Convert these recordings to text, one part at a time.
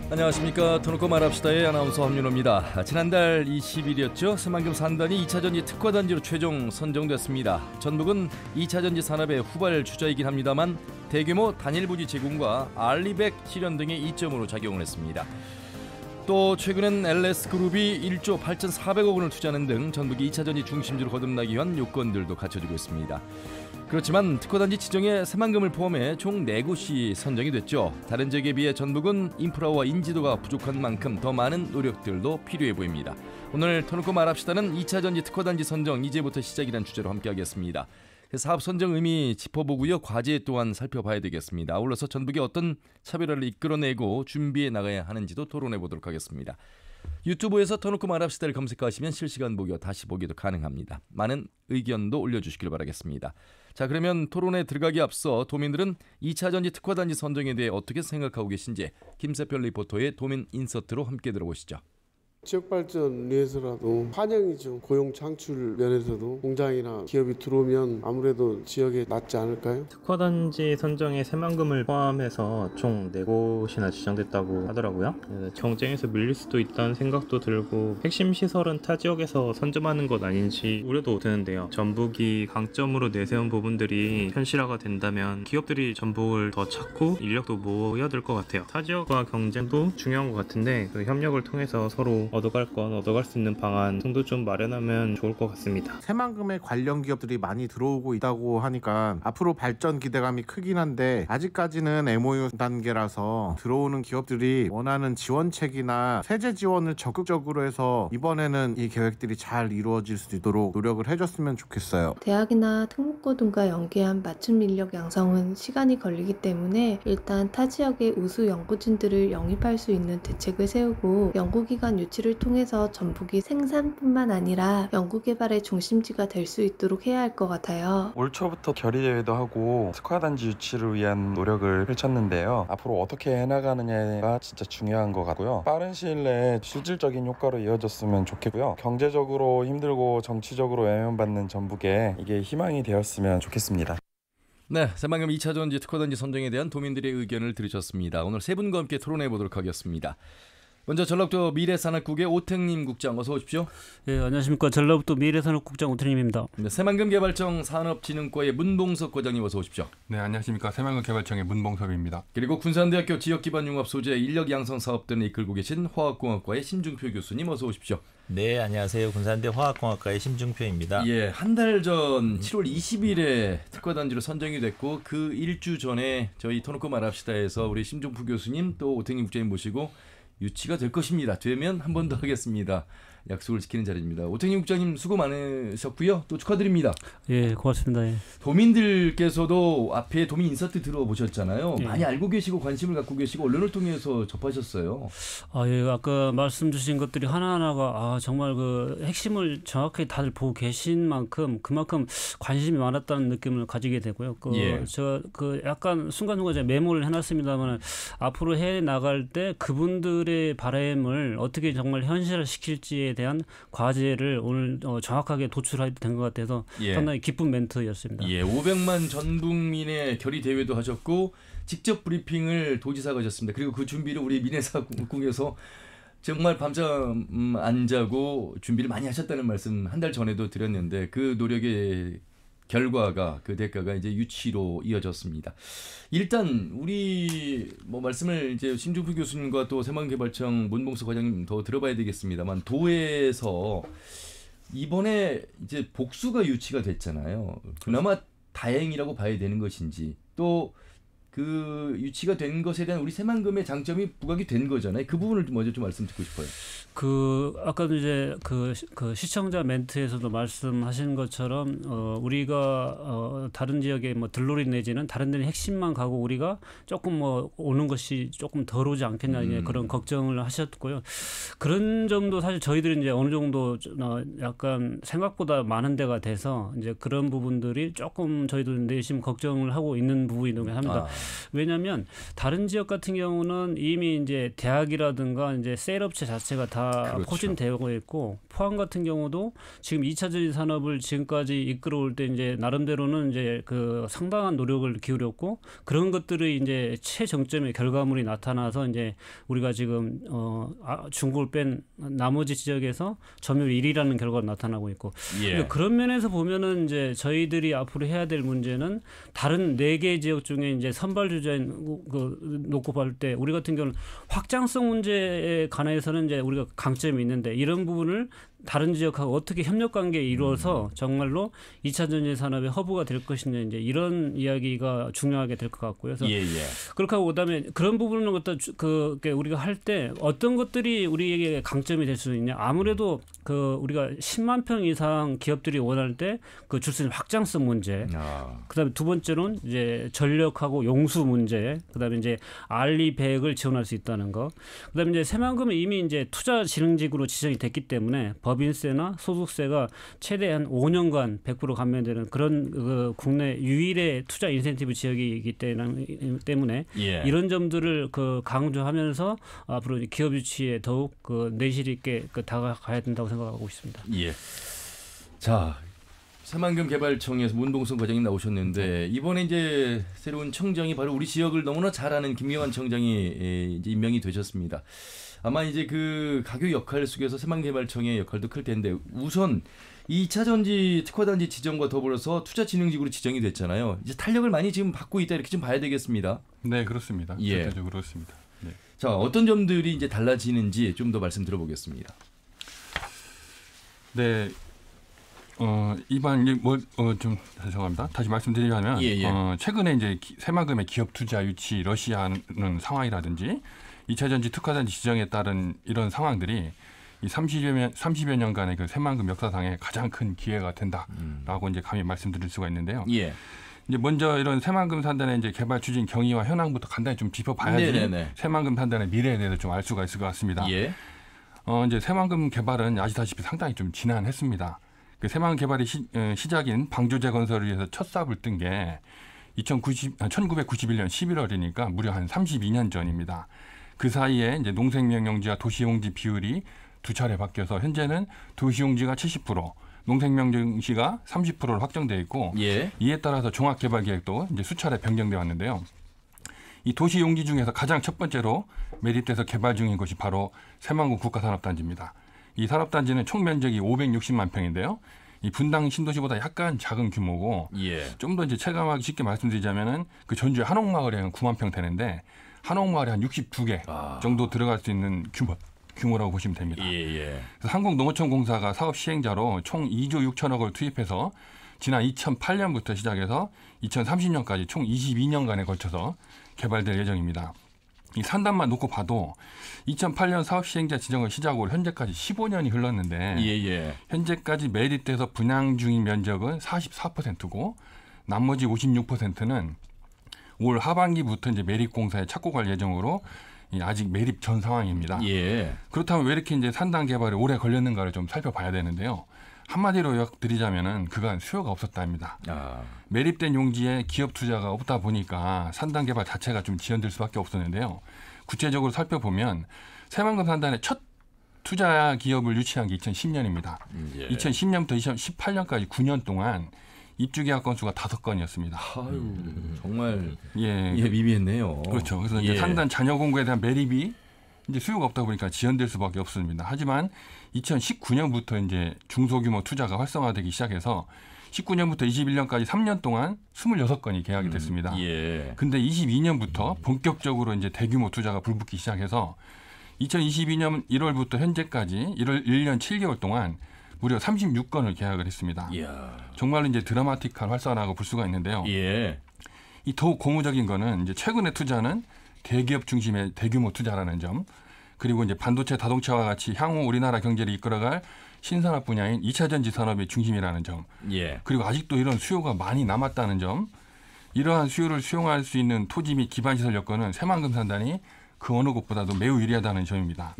안녕하십니까. 터놓고 말합시다의 아나운서 황윤호입니다. 지난달 20일이었죠. 새만금 산단이 2차전지 특화단지로 최종 선정됐습니다. 전북은 2차전지 산업의 후발 주자이긴 합니다만 대규모 단일부지 제공과 알리백 실현 등의 이점으로 작용을 했습니다. 또 최근엔 LS그룹이 1조 8,400억 원을 투자하는 등 전북이 2차전지 중심지로 거듭나기 위한 요건들도 갖춰지고 있습니다. 그렇지만 특화단지 지정에 새만금을 포함해 총 4곳이 선정이 됐죠. 다른 지역에 비해 전북은 인프라와 인지도가 부족한 만큼 더 많은 노력들도 필요해 보입니다. 오늘 터놓고 말합시다는 2차전지 특화단지 선정 이제부터 시작이란 주제로 함께하겠습니다. 사업 선정 의미 짚어보고요. 과제 또한 살펴봐야 되겠습니다. 아울러서 전북이 어떤 차별화를 이끌어내고 준비해 나가야 하는지도 토론해 보도록 하겠습니다. 유튜브에서 터놓고 말합시다를 검색하시면 실시간 보기와 다시 보기도 가능합니다. 많은 의견도 올려주시길 바라겠습니다. 자, 그러면 토론에 들어가기 앞서 도민들은 2차전지 특화단지 선정에 대해 어떻게 생각하고 계신지 김세별 리포터의 도민 인서트로 함께 들어보시죠. 지역 발전 위해서라도 환영이죠. 고용 창출 면에서도 공장이나 기업이 들어오면 아무래도 지역에 낫지 않을까요? 특화단지 선정에 새만금을 포함해서 총 4곳이나 지정됐다고 하더라고요. 경쟁에서 밀릴 수도 있다는 생각도 들고 핵심 시설은 타 지역에서 선점하는 것 아닌지 우려도 드는데요. 전북이 강점으로 내세운 부분들이 현실화가 된다면 기업들이 전북을 더 찾고 인력도 모여들 것 같아요. 타 지역과 경쟁도 중요한 것 같은데 그 협력을 통해서 서로 얻어갈 건 얻어갈 수 있는 방안 등도 좀 마련하면 좋을 것 같습니다. 새만금의 관련 기업들이 많이 들어오고 있다고 하니까 앞으로 발전 기대감이 크긴 한데 아직까지는 MOU 단계라서 들어오는 기업들이 원하는 지원책이나 세제 지원을 적극적으로 해서 이번에는 이 계획들이 잘 이루어질 수 있도록 노력을 해줬으면 좋겠어요. 대학이나 특목고 등과 연계한 맞춤 인력 양성은 시간이 걸리기 때문에 일단 타 지역의 우수 연구진들을 영입할 수 있는 대책을 세우고 연구기관 유치를 통해서 전북이 생산뿐만 아니라 연구개발의 중심지가 될 수 있도록 해야 할 것 같아요. 올 초부터 결의대회도 하고 특화단지 유치를 위한 노력을 펼쳤는데요. 앞으로 어떻게 해나가느냐가 진짜 중요한 것 같고요. 빠른 시일 내에 실질적인 효과로 이어졌으면 좋겠고요. 경제적으로 힘들고 정치적으로 외면받는 전북에 이게 희망이 되었으면 좋겠습니다. 네, 새만금 2차전지 특화단지 선정에 대한 도민들의 의견을 들으셨습니다. 오늘 세 분과 함께 토론해 보도록 하겠습니다. 먼저 전라북도 미래산업국의 오택님 국장 어서 오십시오. 네, 안녕하십니까. 전라북도 미래산업국장 오택님입니다. 네, 새만금개발청 산업진흥과의 문봉석 과장님 어서 오십시오. 네, 안녕하십니까. 새만금개발청의 문봉석입니다. 그리고 군산대학교 지역기반융합 소재 인력양성사업단을 이끌고 계신 화학공학과의 심중표 교수님 어서 오십시오. 네, 안녕하세요. 군산대 화학공학과의 심중표입니다. 예, 한 달 전 7월 20일에 특화단지로 선정이 됐고 그 일주 전에 저희 터놓고 말합시다에서 우리 심중표 교수님 또 오택님 국장님 모시고 유치가 될 것입니다. 되면 한 번 더 하겠습니다. 약속을 지키는 자리입니다. 오택님 국장님 수고 많으셨고요. 또 축하드립니다. 예, 고맙습니다. 예. 도민들께서도 앞에 도민 인서트 들어보셨잖아요. 예. 많이 알고 계시고 관심을 갖고 계시고 언론을 통해서 접하셨어요. 예, 아까 말씀 주신 것들이 하나하나가 정말 그 핵심을 정확하게 다들 보고 계신 만큼 그만큼 관심이 많았다는 느낌을 가지게 되고요. 저 약간 순간순간 제가 메모를 해놨습니다만 앞으로 해 나갈 때 그분들의 바람을 어떻게 정말 현실화시킬지에 대한 과제를 오늘 정확하게 도출하게 된 것 같아서 상당히 기쁜 멘트였습니다. 예, 500만 전북민의 결의 대회도 하셨고 직접 브리핑을 도지사가 하셨습니다. 그리고 그 준비를 우리 미래사국에서 정말 밤잠 안 자고 준비를 많이 하셨다는 말씀 한 달 전에도 드렸는데 그 노력의 결과가 그 대가가 이제 유치로 이어졌습니다. 일단 우리 말씀을 이제 심중표 교수님과 또 새만금개발청 문봉석 과장님 더 들어봐야 되겠습니다만 도에서 이번에 이제 복수가 유치가 됐잖아요. 그나마 다행이라고 봐야 되는 것인지 또 그 유치가 된 것에 대한 우리 새만금의 장점이 부각이 된 거잖아요. 그 부분을 먼저 좀 말씀 듣고 싶어요. 아까도 이제 그 시청자 멘트에서도 말씀하신 것처럼 우리가 다른 지역에 들놀이 내지는 다른 데는 핵심만 가고 우리가 조금 오는 것이 조금 덜 오지 않겠냐 그런 걱정을 하셨고요. 그런 점도 사실 저희들이 이제 어느 정도 약간 생각보다 많은 데가 돼서 이제 그런 부분들이 조금 저희도 내심 걱정을 하고 있는 부분이긴 합니다. 왜냐하면 다른 지역 같은 경우는 이미 이제 대학이라든가 이제 셀업체 자체가 다 그렇죠. 포진되고 있고 포항 같은 경우도 지금 2차 전지 산업을 지금까지 이끌어올 때 이제 나름대로는 이제 그 상당한 노력을 기울였고 그런 것들이 이제 최정점의 결과물이 나타나서 이제 우리가 지금 중국을 뺀 나머지 지역에서 점유율 1위라는 결과가 나타나고 있고 그런 면에서 보면은 이제 저희들이 앞으로 해야 될 문제는 다른 4개 지역 중에 이제 선발 주자인 놓고 볼 때 우리 같은 경우는 확장성 문제에 관해서는 이제 우리가 강점이 있는데 이런 부분을 다른 지역하고 어떻게 협력 관계 이루어서 정말로 2차 전지 산업의 허브가 될 것이냐 이제 이런 이야기가 중요하게 될 것 같고요. 그래서 그렇게 하고 그다음에 그런 부분은 어떤 우리가 할 때 어떤 것들이 우리에게 강점이 될 수 있냐? 아무래도 그 우리가 10만 평 이상 기업들이 원할 때 그 줄 수 있는 확장성 문제. 그다음에 두 번째로는 이제 전력하고 용수 문제. 그다음에 이제 알리 배액을 지원할 수 있다는 거. 그다음에 이제 새만금은 이미 이제 투자진흥직으로 지정이 됐기 때문에 법인세나 소득세가 최대 한 5년간 100% 감면되는 그런 그 국내 유일의 투자 인센티브 지역이기 때문에 이런 점들을 그 강조하면서 앞으로 기업 유치에 더욱 그 내실 있게 다가가야 된다고 생각하고 있습니다. 자, 새만금 개발청에서 문동선 과장님 나오셨는데 이번에 이제 새로운 청장이 바로 우리 지역을 너무나 잘 아는 김경환 청장이 이제 임명이 되셨습니다. 아마 이제 그 가교 역할 속에서 새만금개발청의 역할도 클 텐데 우선 2차 전지 특화단지 지정과 더불어서 투자진흥직으로 지정이 됐잖아요. 이제 탄력을 많이 지금 받고 있다 이렇게 좀 봐야 되겠습니다. 네, 그렇습니다. 전체적으로 그렇습니다. 네. 자, 어떤 점들이 이제 달라지는지 좀 더 말씀 들어보겠습니다. 네. 이번 좀 죄송합니다. 다시 말씀드리자면 최근에 이제 새만금의 기업 투자 유치 러시아는 상황이라든지 2차 전지 특화단지 지정에 따른 이런 상황들이 이 30여 년간의 그 새만금 역사상에 가장 큰 기회가 된다라고 이제 감히 말씀드릴 수가 있는데요. 이제 먼저 이런 새만금 산단의 이제 개발 추진 경위와 현황부터 간단히 좀 짚어봐야지 새만금 산단의 미래에 대해서 좀 알 수가 있을 것 같습니다. 이제 새만금 개발은 아시다시피 상당히 좀 지난했습니다. 그 새만금 개발이 시작인 방조제 건설을 위해서 첫 삽을 뜬 게 1991년 11월이니까 무려 한 32년 전입니다. 그 사이에 이제 농생명용지와 도시용지 비율이 두 차례 바뀌어서 현재는 도시용지가 70%, 농생명용지가 30%로 확정돼 있고 이에 따라서 종합개발계획도 이제 수차례 변경돼 왔는데요. 이 도시용지 중에서 가장 첫 번째로 매립돼서 개발 중인 것이 바로 새만금 국가산업단지입니다. 이 산업단지는 총 면적이 560만 평인데요. 이 분당 신도시보다 약간 작은 규모고 좀 더 이제 체감하기 쉽게 말씀드리자면은 그 전주의 한옥마을에 한 9만 평 되는데 한옥마을에 한 62개 정도 들어갈 수 있는 규모라고 보시면 됩니다. 그래서 한국농어촌공사가 사업 시행자로 총 2조 6천억을 투입해서 지난 2008년부터 시작해서 2030년까지 총 22년간에 걸쳐서 개발될 예정입니다. 이 산단만 놓고 봐도 2008년 사업 시행자 지정을 시작으로 현재까지 15년이 흘렀는데 현재까지 매립돼서 분양 중인 면적은 44%고 나머지 56%는 올 하반기부터 이제 매립 공사에 착공할 예정으로 아직 매립 전 상황입니다. 그렇다면 왜 이렇게 이제 산단 개발이 오래 걸렸는가를 좀 살펴봐야 되는데요. 한마디로 요약드리자면은 그간 수요가 없었답니다. 매립된 용지에 기업 투자가 없다 보니까 산단 개발 자체가 좀 지연될 수밖에 없었는데요. 구체적으로 살펴보면 새만금 산단의 첫 투자 기업을 유치한 게 2010년입니다. 2010년부터 2018년까지 9년 동안 입주 계약 건수가 5건이었습니다. 아유, 정말 미비했네요. 그렇죠. 그래서 이제 산단 잔여 공구에 대한 매립이 이제 수요가 없다 보니까 지연될 수밖에 없습니다. 하지만 2019년부터 이제 중소규모 투자가 활성화되기 시작해서 19년부터 21년까지 3년 동안 26건이 계약이 됐습니다. 근데 22년부터 본격적으로 이제 대규모 투자가 불붙기 시작해서 2022년 1월부터 현재까지 1년 7개월 동안 무려 36건을 계약을 했습니다. 정말로 이제 드라마틱한 활성화라고 볼 수가 있는데요. 이 더욱 고무적인 거는 이제 최근의 투자는 대기업 중심의 대규모 투자라는 점, 그리고 이제 반도체, 자동차와 같이 향후 우리나라 경제를 이끌어갈 신산업 분야인 2차 전지 산업의 중심이라는 점, 그리고 아직도 이런 수요가 많이 남았다는 점, 이러한 수요를 수용할 수 있는 토지 및 기반시설 여건은 새만금 산단이 그 어느 곳보다도 매우 유리하다는 점입니다.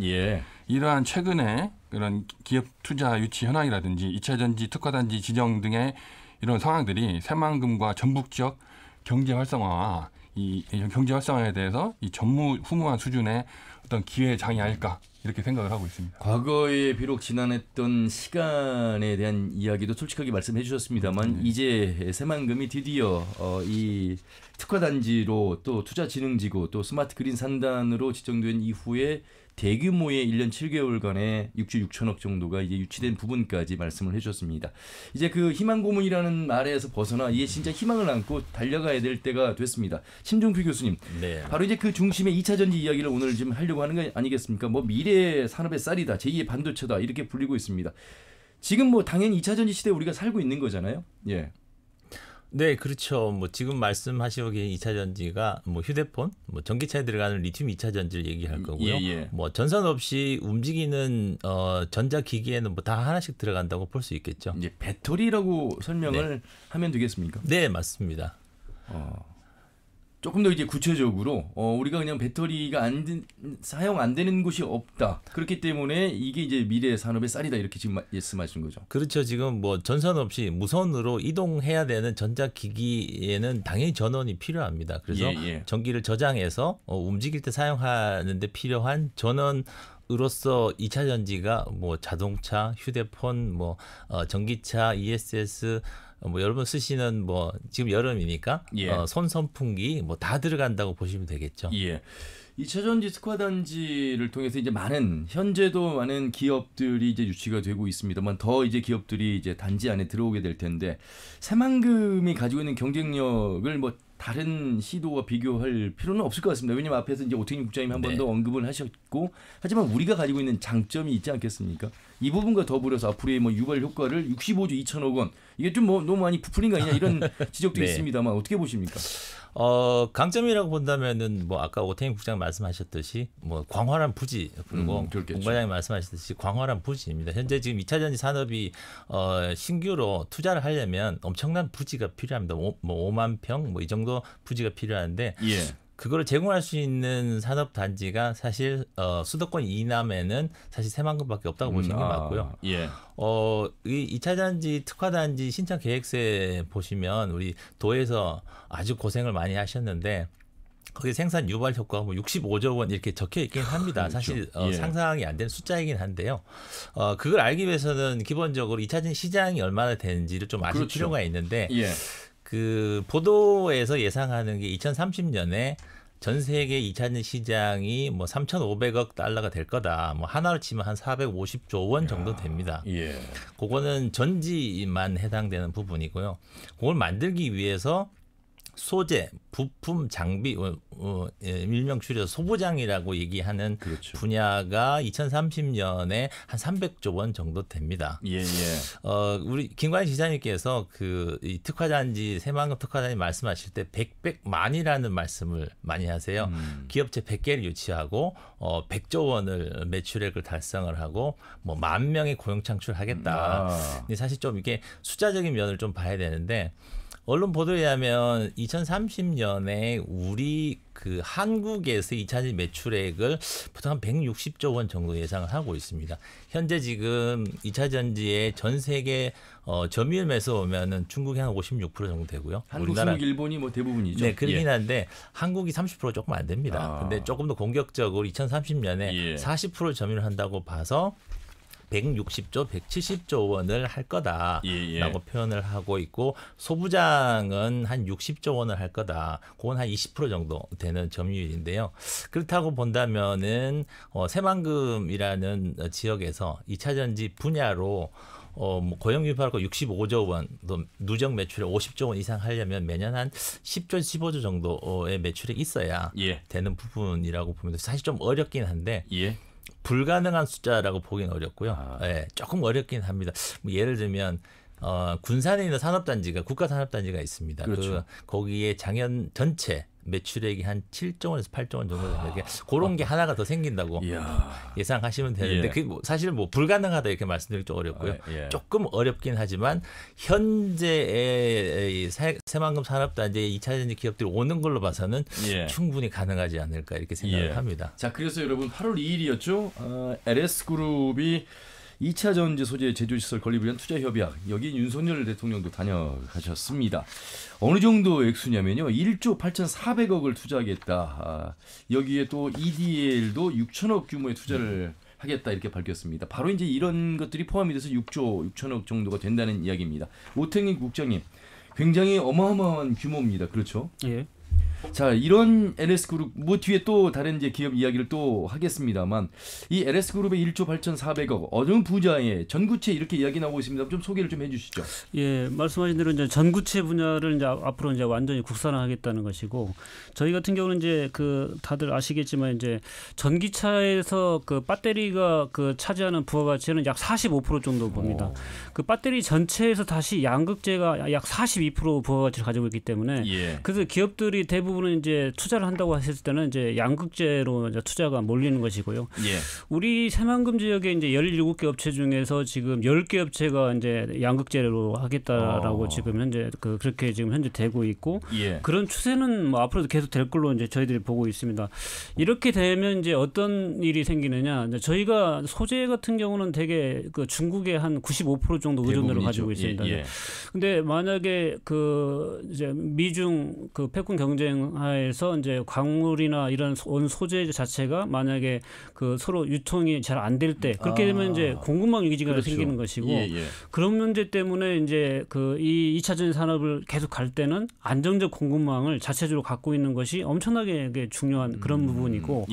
이러한 최근에 그런 기업 투자 유치 현황이라든지 2차 전지 특화단지 지정 등의 이런 상황들이 새만금과 전북 지역 경제 활성화와 이 경제 활성화에 대해서 이 전무후무한 수준의 어떤 기회장이 아닐까 이렇게 생각을 하고 있습니다. 과거에 비록 지난했던 시간에 대한 이야기도 솔직하게 말씀해 주셨습니다만 이제 새만금이 드디어 이 특화단지로 또 투자진흥지구 또 스마트 그린 산단으로 지정된 이후에 대규모의 1년 7개월간의 6조 6천억 정도가 이제 유치된 부분까지 말씀을 해주셨습니다. 이제 그 희망 고문이라는 말에서 벗어나 이게 진짜 희망을 안고 달려가야 될 때가 됐습니다. 심종필 교수님, 네. 바로 이제 그 중심의 2차 전지 이야기를 오늘 좀 하려고 하는 거 아니겠습니까? 뭐 미래 산업의 쌀이다, 제2의 반도체다 이렇게 불리고 있습니다. 지금 뭐 당연히 2차 전지 시대에 우리가 살고 있는 거잖아요. 예. 네, 그렇죠. 뭐 지금 말씀하시기에 2차 전지가 뭐 휴대폰, 뭐 전기차에 들어가는 리튬 2차 전지를 얘기할 거고요. 예. 뭐 전선 없이 움직이는 전자기기에는 뭐 다 하나씩 들어간다고 볼 수 있겠죠. 이제 배터리라고 설명을 하면 되겠습니까? 네, 맞습니다. 조금 더 이제 구체적으로 우리가 그냥 배터리가 사용 안 되는 곳이 없다. 그렇기 때문에 이게 이제 미래 산업의 쌀이다 이렇게 지금 말씀하신 거죠. 그렇죠. 지금 뭐 전선 없이 무선으로 이동해야 되는 전자기기에는 당연히 전원이 필요합니다. 그래서 전기를 저장해서 움직일 때 사용하는데 필요한 전원으로서 2차 전지가 뭐 자동차, 휴대폰, 뭐 전기차, ESS 뭐 여러분 쓰시는 뭐 지금 여름이니까 손 선풍기 뭐 다 들어간다고 보시면 되겠죠. 예. 2차 전지 특화단지를 통해서 이제 현재도 많은 기업들이 이제 유치가 되고 있습니다만 더 이제 기업들이 이제 단지 안에 들어오게 될 텐데 새만금이 가지고 있는 경쟁력을 뭐 다른 시도와 비교할 필요는 없을 것 같습니다. 왜냐하면 앞에서 이제 오태인 국장님 한 번 더 언급을 하셨고 하지만 우리가 가지고 있는 장점이 있지 않겠습니까? 이 부분과 더불어서 앞으로의 뭐 유발 효과를 65조 2천억 원 이게 좀 뭐 너무 많이 부풀린 거 아니냐 이런 지적도 있습니다만 어떻게 보십니까? 강점이라고 본다면은 뭐 아까 오태인 국장 말씀하셨듯이 뭐 광활한 부지 그리고 공 과장님 말씀하셨듯이 광활한 부지입니다. 현재 지금 2차 전지 산업이 신규로 투자를 하려면 엄청난 부지가 필요합니다. 뭐 5만 평 뭐 이 정도 부지가 필요한데 그걸 제공할 수 있는 산업 단지가 사실 수도권 이남에는 사실 새만금밖에 없다고 보시는 게 맞고요. 이 2차 전지 특화 단지 신청 계획서에 보시면 우리 도에서 아주 고생을 많이 하셨는데 거기 생산 유발 효과가 뭐 65조 원 이렇게 적혀 있긴 합니다. 사실 상상이 안 되는 숫자이긴 한데요. 그걸 알기 위해서는 기본적으로 2차 전지 시장이 얼마나 되는지를 좀 아실 필요가 있는데 그 보도에서 예상하는 게 2030년에 전 세계 2차 전지 시장이 뭐 3,500억 달러가 될 거다. 뭐 하나로 치면 한 450조 원 정도 됩니다. 그거는 전지만 해당되는 부분이고요. 그걸 만들기 위해서 소재, 부품, 장비, 일명 줄여서 소부장이라고 얘기하는 분야가 2030년에 한 300조 원 정도 됩니다. 우리 김관희 지사님께서 이 특화단지 새만금 특화단지 말씀하실 때 100만이라는 말씀을 많이 하세요. 기업체 100개를 유치하고 100조 원을 매출액을 달성을 하고 뭐 10,000명의 고용 창출하겠다. 근데 사실 좀 이게 숫자적인 면을 좀 봐야 되는데. 언론 보도에 의하면 2030년에 우리 그 한국에서 2차 전지 매출액을 보통 한 160조 원 정도 예상을 하고 있습니다. 현재 지금 2차 전지의 전 세계 점유율 매수 보면은 중국이 한 56% 정도 되고요. 한국, 중국, 일본이 뭐 대부분이죠. 네, 그렇긴 한데 한국이 30% 조금 안 됩니다. 근데 조금 더 공격적으로 2030년에 40% 점유를 한다고 봐서 160조, 170조 원을 할 거다라고 표현을 하고 있고 소부장은 한 60조 원을 할 거다. 그건 한 20% 정도 되는 점유율인데요. 그렇다고 본다면은 새만금이라는 지역에서 2차 전지 분야로 뭐 고용 유발하고 65조 원, 또 누적 매출액 50조 원 이상 하려면 매년 한 10조, 15조 정도의 매출액이 있어야 되는 부분이라고 보면 사실 좀 어렵긴 한데 불가능한 숫자라고 보기는 어렵고요. 조금 어렵긴 합니다. 뭐 예를 들면 군산에 있는 산업단지가 국가산업단지가 있습니다. 거기에 작년 전체 매출액이 한 7조 원에서 8조 원 정도 되는데 그런 게 하나가 더 생긴다고 예상하시면 되는데 그게 사실 뭐 불가능하다 이렇게 말씀드리기 좀 어렵고요. 조금 어렵긴 하지만 현재의 새만금 산업단지의 2차 전지 기업들이 오는 걸로 봐서는 충분히 가능하지 않을까 이렇게 생각을 합니다. 자, 그래서 여러분 8월 2일이었죠. LS그룹이 2차 전지 소재 제조시설 건립을 위한 투자협약, 여기 윤석열 대통령도 다녀가셨습니다. 어느 정도 액수냐면요. 1조 8,400억을 투자하겠다. 여기에 또 EDL도 6천억 규모의 투자를 하겠다 이렇게 밝혔습니다. 바로 이제 이런 것들이 포함이 돼서 6조 6천억 정도가 된다는 이야기입니다. 오택민 국장님, 굉장히 어마어마한 규모입니다. 그렇죠? 예. 자, 이런 LS그룹 뭐 뒤에 또 다른 이제 기업 이야기를 또 하겠습니다만 이 LS그룹의 1조 8,400억 어느 분야에 전구체 이렇게 이야기 나오고 있습니다. 좀 소개를 좀 해주시죠. 예, 말씀하신 대로 이제 전구체 분야를 이제 앞으로 이제 완전히 국산화하겠다는 것이고, 저희 같은 경우는 이제 그 다들 아시겠지만 이제 전기차에서 그 배터리가 그 차지하는 부가가치는 약 45% 정도 봅니다. 그 배터리 전체에서 다시 양극재가 약 42% 부가가치를 가지고 있기 때문에 그래서 기업들이 대부분은 이제 투자를 한다고 했을 때는 이제 양극재로 이제 투자가 몰리는 것이고요. 우리 새만금 지역에 이제 17개 업체 중에서 지금 10개 업체가 이제 양극재로 하겠다라고 지금 현재 그렇게 지금 현재 되고 있고, 그런 추세는 뭐 앞으로도 계속 될 걸로 이제 저희들이 보고 있습니다. 이렇게 되면 이제 어떤 일이 생기느냐? 이제 저희가 소재 같은 경우는 되게 그 중국의 한 95% 정도 의존도를 가지고 있습니다. 근데 만약에 그 이제 미중 그 패권 경쟁하에서 이제 광물이나 이런 소재 자체가 만약에 그 서로 유통이 잘 안 될 때, 그렇게 되면 이제 공급망 위기가 생기는 것이고, 그런 문제 때문에 이제 그 이 2차 전지 산업을 계속 갈 때는 안정적 공급망을 자체적으로 갖고 있는 것이 엄청나게 중요한 그런 부분이고,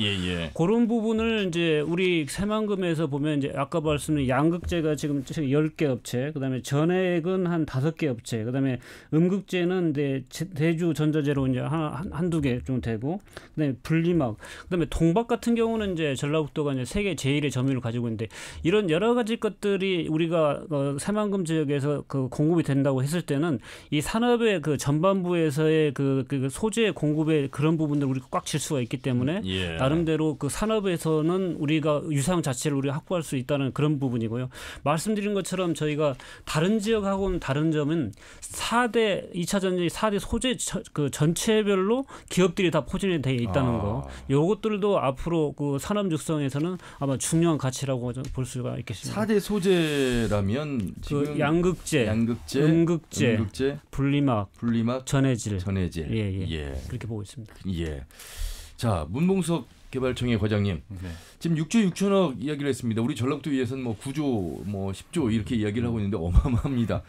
그런 부분을 이제 우리 새만금에서 보면 이제 아까 말씀드린 양극재가 지금 10개 업체, 그다음에 전액은 한 5개 업체, 그다음에 음극재는 이제 대주 전자재로 이제 한두 개 좀 되고, 그다음에 분리막, 그다음에 동박 같은 경우는 이제 전라북도가 이제 세계 제1의 점유율을 가지고 있는데, 이런 여러 가지 것들이 우리가 새만금 지역에서 그 공급이 된다고 했을 때는 이 산업의 그 전반부에서의 그 소재 공급의 그런 부분들 우리가 꽉 칠 수가 있기 때문에 나름대로 그 산업에서는 우리가 유상 자체를 우리가 확보할 수 있다는 그런 부분이고요. 말씀드린 것처럼 저희가 다른 지역하고는 다른 점은 2차 전지 4대 소재 그 전체별로 기업들이 다 포진이 되어 있다는 거. 이것들도 앞으로 그 산업 육성에서는 아마 중요한 가치라고 볼 수가 있겠습니다. 4대 소재라면 지금 그 양극재, 음극재, 분리막, 전해질. 그렇게 보고 있습니다. 자, 문봉석 개발청의 과장님, 지금 6조 6천억 이야기를 했습니다. 우리 전라북도 위에서는 뭐 9조, 뭐 10조 이렇게 이야기를 하고 있는데 어마어마합니다.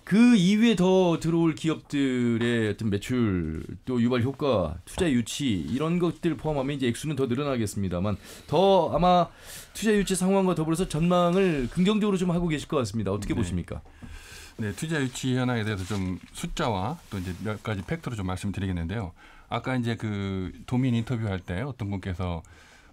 그 이후에 더 들어올 기업들의 어떤 매출, 또 유발 효과, 투자 유치 이런 것들 포함하면 이제 액수는 더 늘어나겠습니다만, 더 아마 투자 유치 상황과 더불어서 전망을 긍정적으로 좀 하고 계실 것 같습니다. 어떻게 보십니까? 네, 투자 유치 현황에 대해서 좀 숫자와 또 이제 몇 가지 팩트로 좀 말씀드리겠는데요. 아까 이제 그 도민 인터뷰할 때 어떤 분께서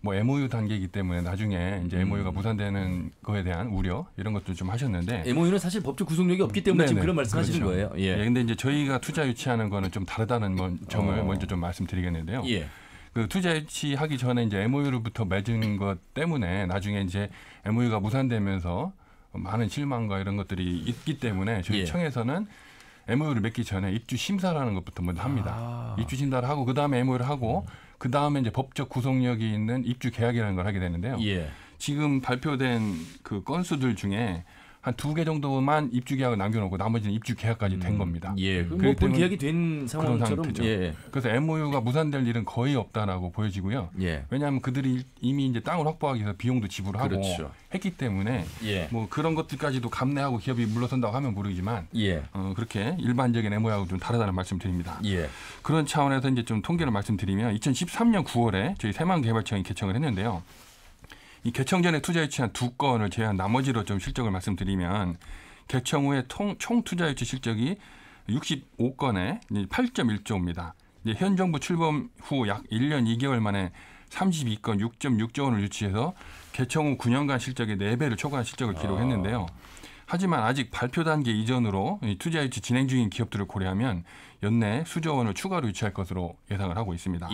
뭐 MOU 단계이기 때문에 나중에 이제 MOU가 무산되는 거에 대한 우려 이런 것도 좀 하셨는데, MOU는 사실 법적 구속력이 없기 때문에 지금 그런 말씀하시는 거예요. 근데 이제 저희가 투자 유치하는 거는 좀 다르다는 점을 먼저 좀 말씀드리겠는데요. 그 투자 유치하기 전에 이제 MOU로부터 맺은 것 때문에 나중에 이제 MOU가 무산되면서 많은 실망과 이런 것들이 있기 때문에 저희 청에서는 MOU를 맺기 전에 입주 심사라는 것부터 먼저 합니다. 입주 심사를 하고 그 다음에 MOU를 하고 그 다음에 이제 법적 구속력이 있는 입주 계약이라는 걸 하게 되는데요. 지금 발표된 그 건수들 중에 한 2개 정도만 입주 계약을 남겨놓고 나머지는 입주 계약까지 된 겁니다. 뭐 본 계약이 된 상황처럼. 그래서 MOU가 무산될 일은 거의 없다라고 보여지고요. 왜냐하면 그들이 이미 이제 땅을 확보하기 위해서 비용도 지불하고 했기 때문에 뭐 그런 것들까지도 감내하고 기업이 물러선다고 하면 모르지만 그렇게 일반적인 MOU하고 좀 다르다는 말씀드립니다. 그런 차원에서 이제 좀 통계를 말씀드리면 2013년 9월에 저희 새만개발청이 개청을 했는데요. 이 개청 전에 투자 유치한 2건을 제외한 나머지로 좀 실적을 말씀드리면, 개청 후에 총 투자 유치 실적이 65건에 8.1조입니다. 현 정부 출범 후 약 1년 2개월 만에 32건 6.6조 원을 유치해서 개청 후 9년간 실적의 4배를 초과한 실적을 기록했는데요. 하지만 아직 발표 단계 이전으로 투자 유치 진행 중인 기업들을 고려하면 연내 수조 원을 추가로 유치할 것으로 예상을 하고 있습니다.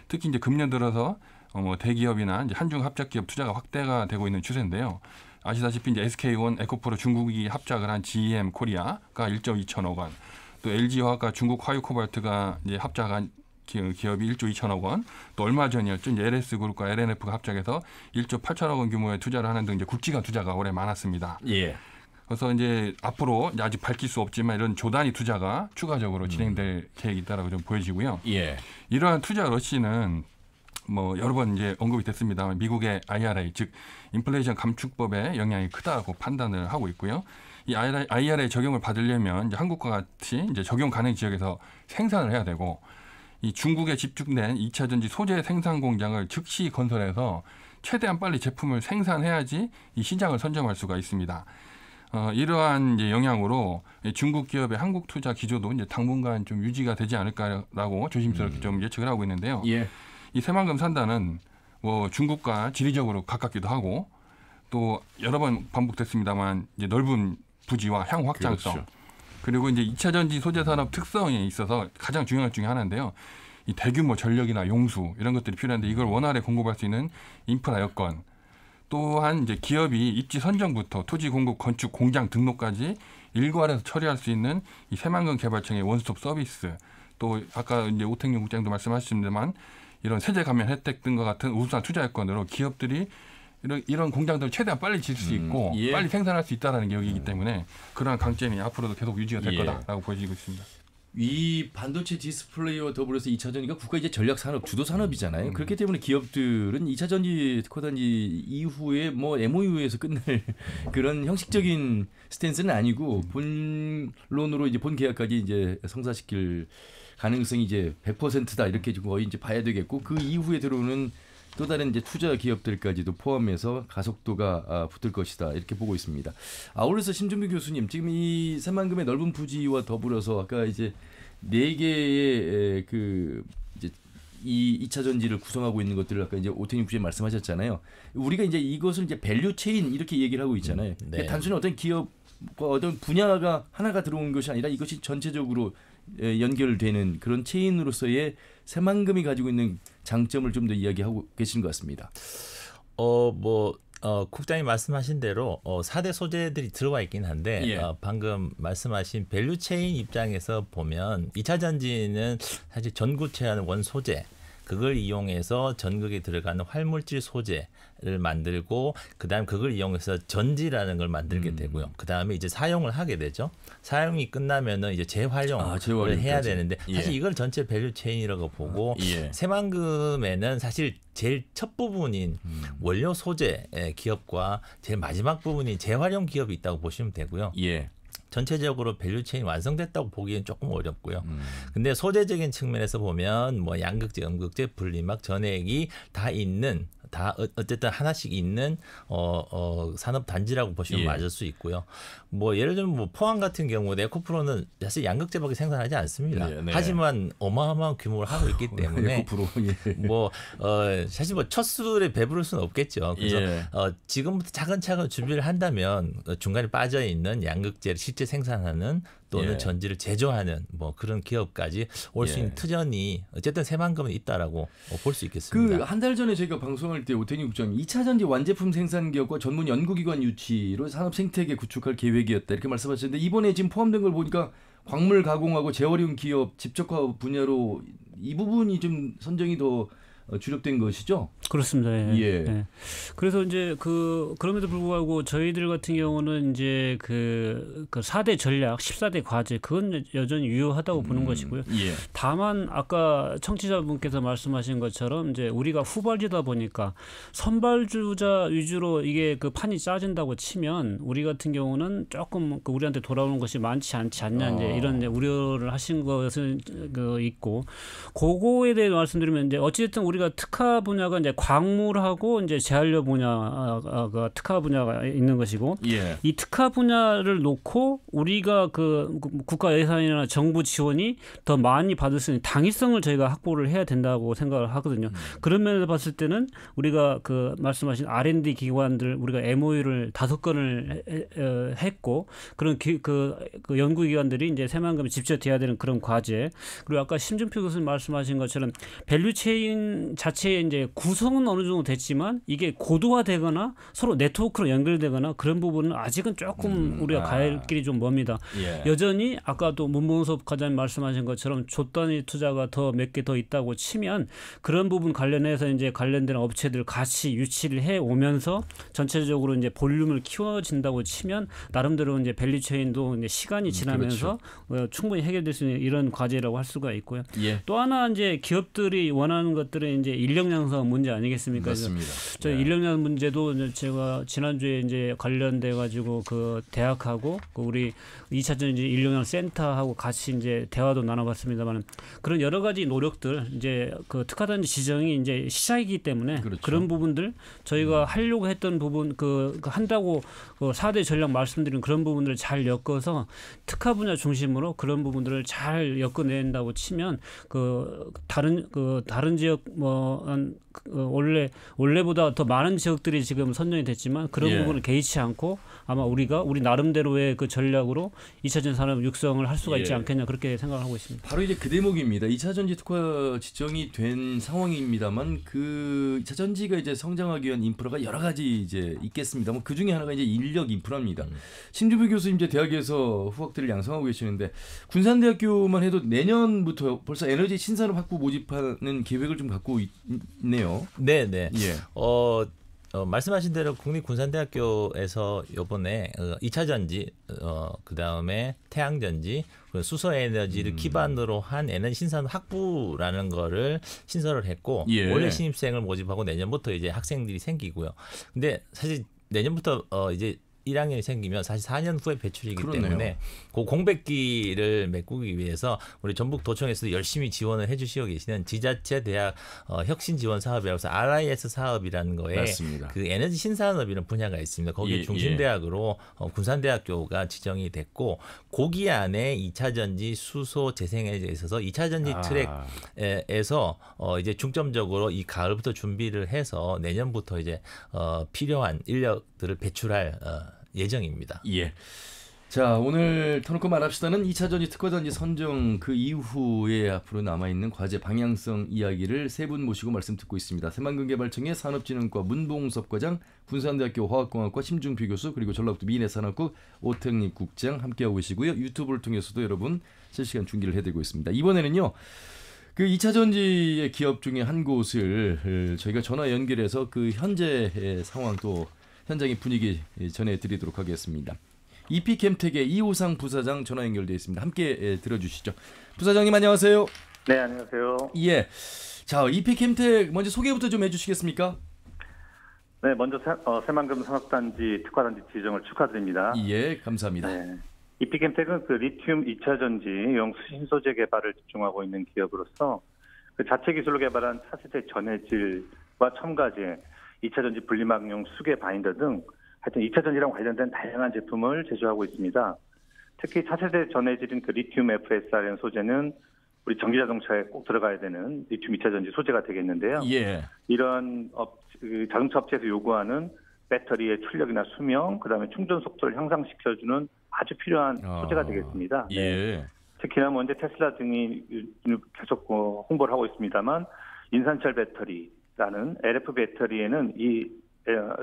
특히 이제 금년 들어서 대기업이나 이제 한중 합작 기업 투자가 확대가 되고 있는 추세인데요. 아시다시피 이제 SK온, 에코프로 중국이 합작을 한 GM 코리아가 1조 2천억 원, 또 LG화학과 중국 화유코발트가 이제 합작한 기업이 1조 2천억 원, 또 얼마 전이었죠. 이제 LS그룹과 LNF가 합작해서 1조 8천억 원 규모의 투자를 하는 등 이제 굵직한 투자가 올해 많았습니다. 예. 그래서 이제 앞으로 이제 아직 밝힐 수 없지만 이런 조단위 투자가 추가적으로 진행될 계획이 있다라고 좀 보여지고요. 예. 이러한 투자 러시는 뭐 여러 번 이제 언급이 됐습니다만 미국의 IRA 즉 인플레이션 감축법의 영향이 크다고 판단을 하고 있고요. 이 IRA 적용을 받으려면 이제 한국과 같이 이제 적용 가능 지역에서 생산을 해야 되고 이 중국에 집중된 2차 전지 소재 생산 공장을 즉시 건설해서 최대한 빨리 제품을 생산해야지 이 시장을 선점할 수가 있습니다. 이러한 이제 영향으로 중국 기업의 한국 투자 기조도 이제 당분간 좀 유지가 되지 않을까라고 조심스럽게 좀 예측을 하고 있는데요. 예. 이 새만금 산다는 뭐 중국과 지리적으로 가깝기도 하고 또 여러 번 반복됐습니다만 이제 넓은 부지와 향후 확장성 그렇죠. 그리고 이제 2차 전지 소재 산업 특성에 있어서 가장 중요한 것 중에 하나인데요. 이 대규모 전력이나 용수 이런 것들이 필요한데 이걸 원활히 공급할 수 있는 인프라 여건 또한 이제 기업이 입지 선정부터 토지 공급, 건축, 공장 등록까지 일괄해서 처리할 수 있는 이 새만금 개발청의 원스톱 서비스 또 아까 이제 오택용 국장도 말씀하셨습니다만 이런 세제 감면 혜택 등과 같은 우수한 투자 여건으로 기업들이 이런 공장들을 최대한 빨리 질 수 있고 예. 빨리 생산할 수 있다는 게 여기이기 때문에 그러한 강점이 앞으로도 계속 유지가 될 거다라고 보여지고 있습니다. 이 반도체 디스플레이와 더불어서 2차 전지가 국가 이제 전략 산업 주도 산업이잖아요. 그렇기 때문에 기업들은 2차 전지 특허단지 이후에 뭐 MOU에서 끝낼 그런 형식적인 스탠스는 아니고 본론으로 이제 본 계약까지 이제 성사시킬 가능성이 이제 100%다 이렇게 거의 이제 봐야 되겠고 그 이후에 들어오는 또 다른 이제 투자 기업들까지도 포함해서 가속도가 붙을 것이다 이렇게 보고 있습니다. 아울러서 심준규 교수님 지금 이 새만금의 넓은 부지와 더불어서 아까 이제 4개의 그 이제 이 2차 전지를 구성하고 있는 것들을 아까 이제 오태님 부장님 말씀하셨잖아요. 우리가 이제 이것을 이제 밸류 체인 이렇게 얘기를 하고 있잖아요. 네. 단순히 어떤 기업과 어떤 분야가 하나가 들어온 것이 아니라 이것이 전체적으로 연결되는 그런 체인으로서의 새만금이 가지고 있는 장점을 좀 더 이야기하고 계시는 것 같습니다. 국장님 말씀하신 대로 4대 소재들이 들어와 있긴 한데 예. 방금 말씀하신 밸류체인 입장에서 보면 2차 전지는 사실 전구체라는 원소재 그걸 이용해서 전극에 들어가는 활물질 소재를 만들고 그다음 그걸 이용해서 전지라는 걸 만들게 되고요. 그다음에 이제 사용을 하게 되죠. 사용이 끝나면은 이제 재활용을 해야 되는데 사실 이걸 전체 밸류 체인이라고 보고 새만금에는 사실 제일 첫 부분인 원료 소재 기업과 제일 마지막 부분인 재활용 기업이 있다고 보시면 되고요. 전체적으로 밸류체인이 완성됐다고 보기엔 조금 어렵고요. 근데 소재적인 측면에서 보면 뭐 양극재, 음극재, 분리막, 전해액이 다 있는 다 어쨌든 하나씩 있는 산업 단지라고 보시면 맞을 수 있고요. 뭐 예를 들면 뭐 포항 같은 경우 에코프로는 사실 양극재밖에 생산하지 않습니다. 하지만 어마어마한 규모를 하고 있기 때문에 뭐 사실 뭐 첫 술에 배부를 수는 없겠죠. 그래서 지금부터 차근차근 준비를 한다면 중간에 빠져 있는 양극재를 실제 생산하는 또는 전지를 제조하는 뭐 그런 기업까지 올 수 있는 투전이 어쨌든 새만금은 있다라고 볼 수 있겠습니다. 그 한 달 전에 저희가 방송할 때 오태니 국장님 2차 전지 완제품 생산 기업과 전문 연구기관 유치로 산업 생태계 구축할 계획이었다 이렇게 말씀하셨는데 이번에 지금 포함된 걸 보니까 광물 가공하고 재활용 기업 집적화 분야로 이 부분이 좀 선정이 더 주력된 것이죠? 그렇습니다. 예. 그래서 이제 그럼에도 불구하고 저희들 같은 경우는 이제 그 4대 전략, 14대 과제 그건 여전히 유효하다고 보는 것이고요. 다만 아까 청취자분께서 말씀하신 것처럼 이제 우리가 후발주다 보니까 선발주자 위주로 이게 그 판이 짜진다고 치면 우리 같은 경우는 조금 우리한테 돌아오는 것이 많지 않지 않냐 이제 이런 이제 우려를 하신 것은 있고 그거에 대해 말씀드리면 이제 어찌됐든 우리가 특화 분야가 이제 광물하고 이제 재활용 분야가 특화 분야가 있는 것이고 이 특화 분야를 놓고 우리가 그 국가 예산이나 정부 지원이 더 많이 받을 수 있는 당위성을 저희가 확보를 해야 된다고 생각을 하거든요. 그런 면에서 봤을 때는 우리가 그 말씀하신 R&D 기관들 우리가 MOU를 5건을 했고 그런 그 연구 기관들이 이제 새만금에 집중돼야 되는 그런 과제 그리고 아까 심준표 교수님 말씀하신 것처럼 밸류체인 기관 자체의 이제 구성은 어느 정도 됐지만 이게 고도화되거나 서로 네트워크로 연결되거나 그런 부분은 아직은 조금 우리가 갈 길이 좀 멉니다. 예. 여전히 아까도 문봉섭 과장님 말씀하신 것처럼 조 단위 투자가 더 몇 개 더 있다고 치면 그런 부분 관련해서 이제 관련된 업체들 같이 유치를 해 오면서 전체적으로 이제 볼륨을 키워진다고 치면 나름대로 이제 밸류체인도 이제 시간이 지나면서 그렇죠. 충분히 해결될 수 있는 이런 과제라고 할 수가 있고요. 예. 또 하나 이제 기업들이 원하는 것들은 이제 인력 양성 문제 아니겠습니까? 맞습니다. 저희 인력 양성 문제도 제가 지난주에 이제 관련돼 가지고 그 대학하고 그 우리 2차 전지 인력 양성 센터하고 같이 이제 대화도 나눠봤습니다만 그런 여러 가지 노력들 이제 그 특화단지 지정이 이제 시작이기 때문에 그렇죠. 그런 부분들 저희가 하려고 했던 부분 그 한다고 그 4대 전략 말씀드린 그런 부분들을 잘 엮어서 특화 분야 중심으로 그런 부분들을 잘 엮어낸다고 치면 그 다른 지역 원래보다 더 많은 지역들이 지금 선정이 됐지만 그런 부분을 개의치 않고 아마 우리 나름대로의 그 전략으로 2차전지 산업 육성을 할 수가 있지 않겠냐 그렇게 생각하고 있습니다. 바로 이제 그 대목입니다. 2차전지 특화 지정이 된 상황입니다만 그 2차전지가 이제 성장하기 위한 인프라가 여러 가지 이제 있겠습니다. 그 중에 하나가 이제 인력 인프라입니다. 심주부 교수님 이제 대학에서 후학들을 양성하고 계시는데 군산대학교만 해도 내년부터 벌써 에너지 신산업 학부 모집하는 계획을 좀 갖고 있네요. 네. 말씀하신 대로 국립군산대학교에서 이번에 2차 전지, 그 다음에 태양전지, 수소에너지를 기반으로 한 에너지 신산업 학부라는 거를 신설을 했고 원래 신입생을 모집하고 내년부터 이제 학생들이 생기고요. 근데 사실 내년부터 이제 1학년이 생기면 사실 4년 후에 배출이기 그러네요. 때문에 그 공백기를 메꾸기 위해서 우리 전북도청에서 열심히 지원을 해주시고 계시는 지자체 대학 혁신 지원 사업이라고 해서 RIS 사업이라는 거에 맞습니다. 그 에너지 신산업이라는 분야가 있습니다. 거기에 중심대학으로 군산대학교가 지정이 됐고 거기 안에 2차 전지 수소 재생에너지에 있어서 2차 전지 트랙에서 이제 중점적으로 이 가을부터 준비를 해서 내년부터 이제 필요한 인력들을 배출할 예정입니다. 예. 자, 오늘 터놓고 말합시다는 2차 전지 특화단지 선정 그 이후에 앞으로 남아있는 과제 방향성 이야기를 세 분 모시고 말씀 듣고 있습니다. 새만금개발청의 산업진흥과 문봉섭 과장, 군산대학교 화학공학과 심중표 교수, 그리고 전라북도 미래산업국 오택립 국장 함께하고 계시고요. 유튜브를 통해서도 여러분 실시간 중계를 해드리고 있습니다. 이번에는요. 그 2차 전지의 기업 중에 한 곳을 저희가 전화 연결해서 그 현재의 상황 또 현장의 분위기 전해드리도록 하겠습니다. EP캠텍의 이호상 부사장 전화 연결되어 있습니다. 함께 들어주시죠. 부사장님 안녕하세요. 네, 안녕하세요. 예. 자, EP캠텍 먼저 소개부터 좀 해주시겠습니까? 네, 먼저 새만금 산업단지 특화단지 지정을 축하드립니다. 예, 감사합니다. 네. EP캠텍은 그 리튬 2차 전지용 수신소재 개발을 집중하고 있는 기업으로서 그 자체 기술로 개발한 차세대 전해질과 첨가제, 2차 전지 분리막용 수계 바인더 등 하여튼 2차 전지랑 관련된 다양한 제품을 제조하고 있습니다. 특히 차세대 전해질인 그 리튬 FSRN 소재는 우리 전기자동차에 꼭 들어가야 되는 리튬 2차 전지 소재가 되겠는데요. 예. 이런 자동차 업체에서 요구하는 배터리의 출력이나 수명, 그다음에 충전 속도를 향상시켜주는 아주 필요한 소재가 되겠습니다. 예. 특히나 먼저 테슬라 등이 계속 홍보를 하고 있습니다만 인산철 배터리라는 LF 배터리에는 이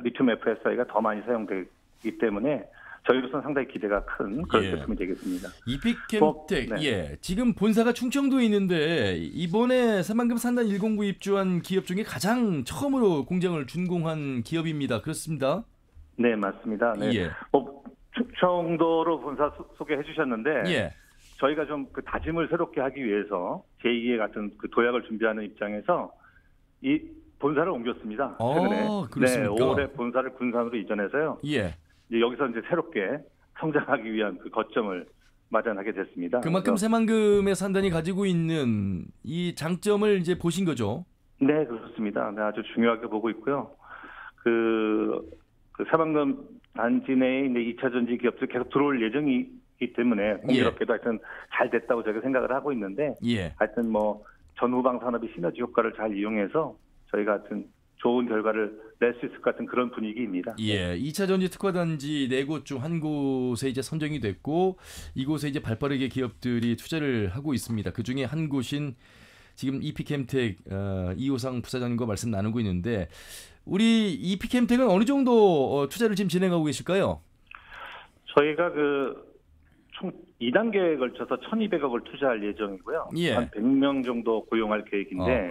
리튬 FSI가 더 많이 사용되기 때문에 저희로서는 상당히 기대가 큰 그런 제품이 되겠습니다. EP캠텍, 네. 지금 본사가 충청도에 있는데 이번에 새만금 산단 109 입주한 기업 중에 가장 처음으로 공장을 준공한 기업입니다. 그렇습니다? 네, 맞습니다. 네. 충청도로 본사 소개해 주셨는데 저희가 좀 그 다짐을 새롭게 하기 위해서 제2의 같은 그 도약을 준비하는 입장에서 이 본사를 옮겼습니다. 최근에. 그렇습니까? 네, 올해 본사를 군산으로 이전해서요. 이제 여기서 이제 새롭게 성장하기 위한 그 거점을 마련하게 됐습니다. 그만큼 새만금의 산단이 가지고 있는 이 장점을 이제 보신 거죠? 네, 그렇습니다. 네, 아주 중요하게 보고 있고요. 그 새만금 단지 내에 이제 2차 전지 기업들 계속 들어올 예정이기 때문에 공교롭게도 하여튼 잘 됐다고 저희가 생각을 하고 있는데 하여튼 전후방 산업의 시너지 효과를 잘 이용해서 저희가 하여튼 좋은 결과를 낼 수 있을 것 같은 그런 분위기입니다. 2차 전지 특화단지 4곳 중 한 곳에 이제 선정이 됐고 이곳에 이제 발빠르게 기업들이 투자를 하고 있습니다. 그 중에 한 곳인 지금 이피캠텍 이호상 부사장님과 말씀 나누고 있는데 우리 이피캠텍은 어느 정도 투자를 지금 진행하고 계실까요? 저희가 총 2단계에 걸쳐서 1,200억을 투자할 예정이고요. 예. 한 100명 정도 고용할 계획인데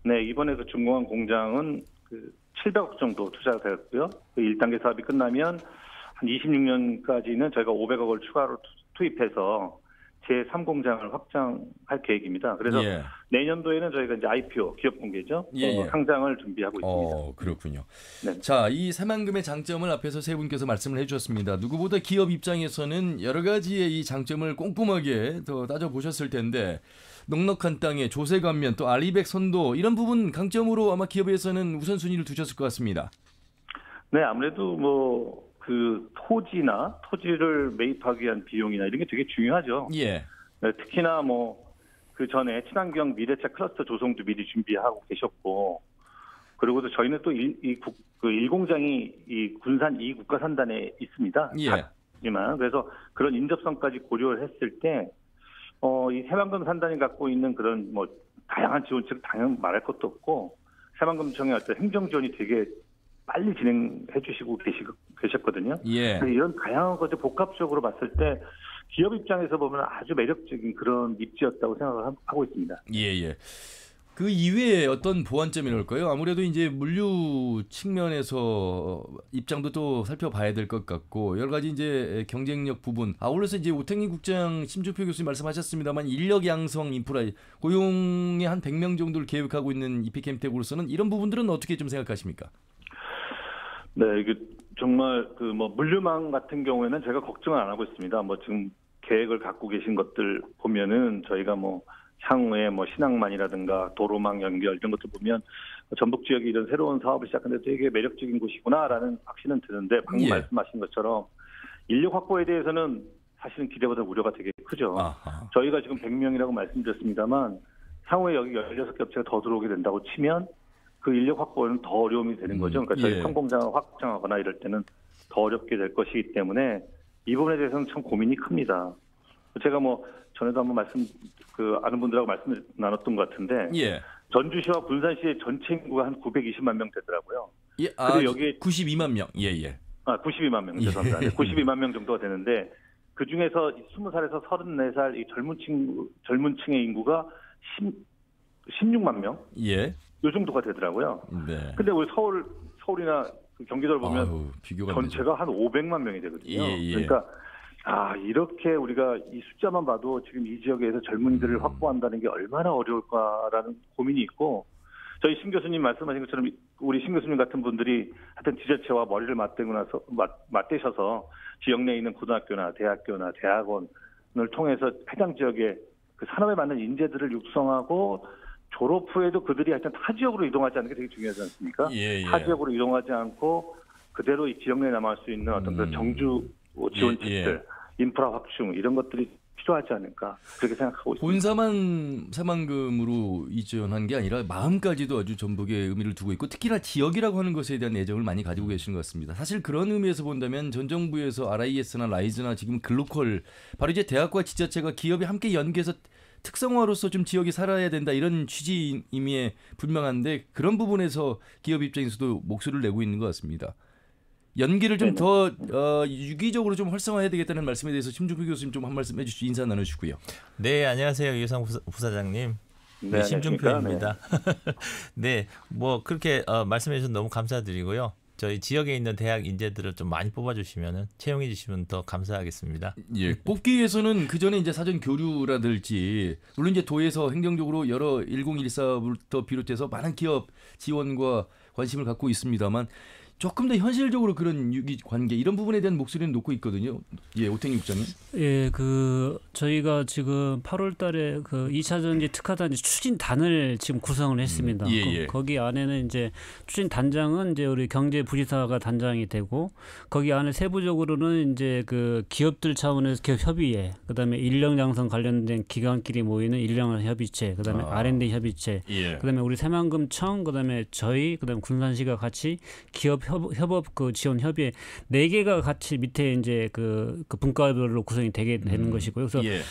네, 이번에 중공항 공장은 700억 정도 투자가 되었고요. 1단계 사업이 끝나면 한 26년까지는 저희가 500억을 추가로 투입해서 제3공장을 확장할 계획입니다. 그래서 예. 내년도에는 저희가 이제 IPO 기업 공개죠. 예. 상장을 준비하고 있습니다. 그렇군요. 네. 자, 이 새만금의 장점을 앞에서 세 분께서 말씀을 해주셨습니다. 누구보다 기업 입장에서는 여러 가지의 이 장점을 꼼꼼하게 더 따져보셨을 텐데 넉넉한 땅에 조세 감면 또 알리백 선도 이런 부분 강점으로 아마 기업에서는 우선순위를 두셨을 것 같습니다. 네, 아무래도 토지를 매입하기 위한 비용이나 이런 게 되게 중요하죠. 예. 네, 특히나 그 전에 친환경 미래차 클러스터 조성도 미리 준비하고 계셨고, 그리고도 저희는 또 일공장이 이 군산 2국가 산단에 있습니다. 예. 하지만 그래서 그런 인접성까지 고려를 했을 때, 이 새만금 산단이 갖고 있는 그런 다양한 지원책 당연 말할 것도 없고, 새만금청의 어떤 행정 지원이 되게 빨리 진행해 주시고 계셨거든요. 예. 이런 다양한 것을 복합적으로 봤을 때 기업 입장에서 보면 아주 매력적인 그런 입지였다고 생각을 하고 있습니다. 예. 그 이외에 어떤 보완점이랄까요? 아무래도 이제 물류 측면에서 입장도 또 살펴봐야 될 것 같고 여러 가지 이제 경쟁력 부분. 아울러서 이제 오태익 국장 심준표 교수님 말씀하셨습니다만 인력 양성 인프라 고용의 한 100명 정도를 계획하고 있는 이피캠텍으로서는 이런 부분들은 어떻게 좀 생각하십니까? 네, 이게 정말 물류망 같은 경우에는 제가 걱정을 안 하고 있습니다. 지금 계획을 갖고 계신 것들 보면은 저희가 향후에 신항만이라든가 도로망 연결 이런 것들 보면 전북 지역이 이런 새로운 사업을 시작하는데 되게 매력적인 곳이구나라는 확신은 드는데 방금 말씀하신 것처럼 인력 확보에 대해서는 사실은 기대보다 우려가 되게 크죠. 아하. 저희가 지금 100명이라고 말씀드렸습니다만 향후에 여기 16개 업체가 더 들어오게 된다고 치면 그 인력 확보는 더 어려움이 되는 거죠. 그러니까 저희 상공장을 확장하거나 이럴 때는 더 어렵게 될 것이기 때문에 이 부분에 대해서는 참 고민이 큽니다. 제가 전에도 한번 아는 분들하고 말씀을 나눴던 것 같은데 전주시와 군산시의 전체 인구가 한 920만 명 되더라고요. 예, 여기 92만 명. 예. 92만 명 죄송합니다. 92만 명 정도가 되는데 그 중에서 20살에서 34살 이 젊은 층의 인구가 16만 명. 예. 요 정도가 되더라고요. 네. 근데 우리 서울이나 경기도를 보면 전체가 한 500만 명이 되거든요. 그러니까 이렇게 우리가 이 숫자만 봐도 지금 이 지역에서 젊은이들을 확보한다는 게 얼마나 어려울까라는 고민이 있고 저희 신 교수님 말씀하신 것처럼 우리 신 교수님 같은 분들이 하여튼 지자체와 머리를 맞대셔서 지역 내에 있는 고등학교나 대학교나 대학원을 통해서 해당 지역의 그 산업에 맞는 인재들을 육성하고 졸업 후에도 그들이 하여튼 타 지역으로 이동하지 않는 게 되게 중요하지 않습니까? 타 지역으로 이동하지 않고 그대로 이 지역 내에 남을 수 있는 어떤 그런 정주 지원책들, 인프라 확충 이런 것들이 필요하지 않을까 그렇게 생각하고 있습니다. 본사만 새만금으로 이전한 게 아니라 마음까지도 아주 전북에 의미를 두고 있고 특히나 지역이라고 하는 것에 대한 애정을 많이 가지고 계시는 것 같습니다. 사실 그런 의미에서 본다면 전 정부에서 RIS나 라이즈나 지금 글로컬 바로 이제 대학과 지자체가 기업이 함께 연계해서 특성화로서 좀 지역이 살아야 된다 이런 취지임에 분명한데 그런 부분에서 기업 입장에서도 목소리를 내고 있는 것 같습니다. 연기를 좀 더 유기적으로 좀 활성화해야 되겠다는 말씀에 대해서 심준표 교수님 좀 한 말씀 해주시고 인사 나누시고요. 네, 안녕하세요. 이호상 부사장님. 네, 심준표입니다. 네, 그렇게 말씀해 주셔서 너무 감사드리고요. 저희 지역에 있는 대학 인재들을 좀 많이 뽑아주시면 채용해 주시면 더 감사하겠습니다. 예, 뽑기 위해서는 그 전에 이제 사전 교류라든지 물론 이제 도에서 행정적으로 여러 1014부터 비롯해서 많은 기업 지원과 관심을 갖고 있습니다만 조금 더 현실적으로 그런 유기 관계 이런 부분에 대한 목소리는 놓고 있거든요. 예, 오태익 국장님. 예, 저희가 지금 8월달에 2차 전지 특화단지 추진단을 지금 구성을 했습니다. 거기 안에는 이제 추진단장은 이제 우리 경제부지사가 단장이 되고 거기 안에 세부적으로는 이제 기업들 차원에서 기업협의회, 그다음에 인력 양성 관련된 기관끼리 모이는 인력 협의체, 그다음에 R&D 협의체, 그다음에 우리 새만금청, 그다음에 저희, 그다음에 군산시가 같이 기업 협업 그 지원 협의회 4개가 같이 밑에 이제 그 분과별로 구성이 되게 되는 것이고요. 그래서 예.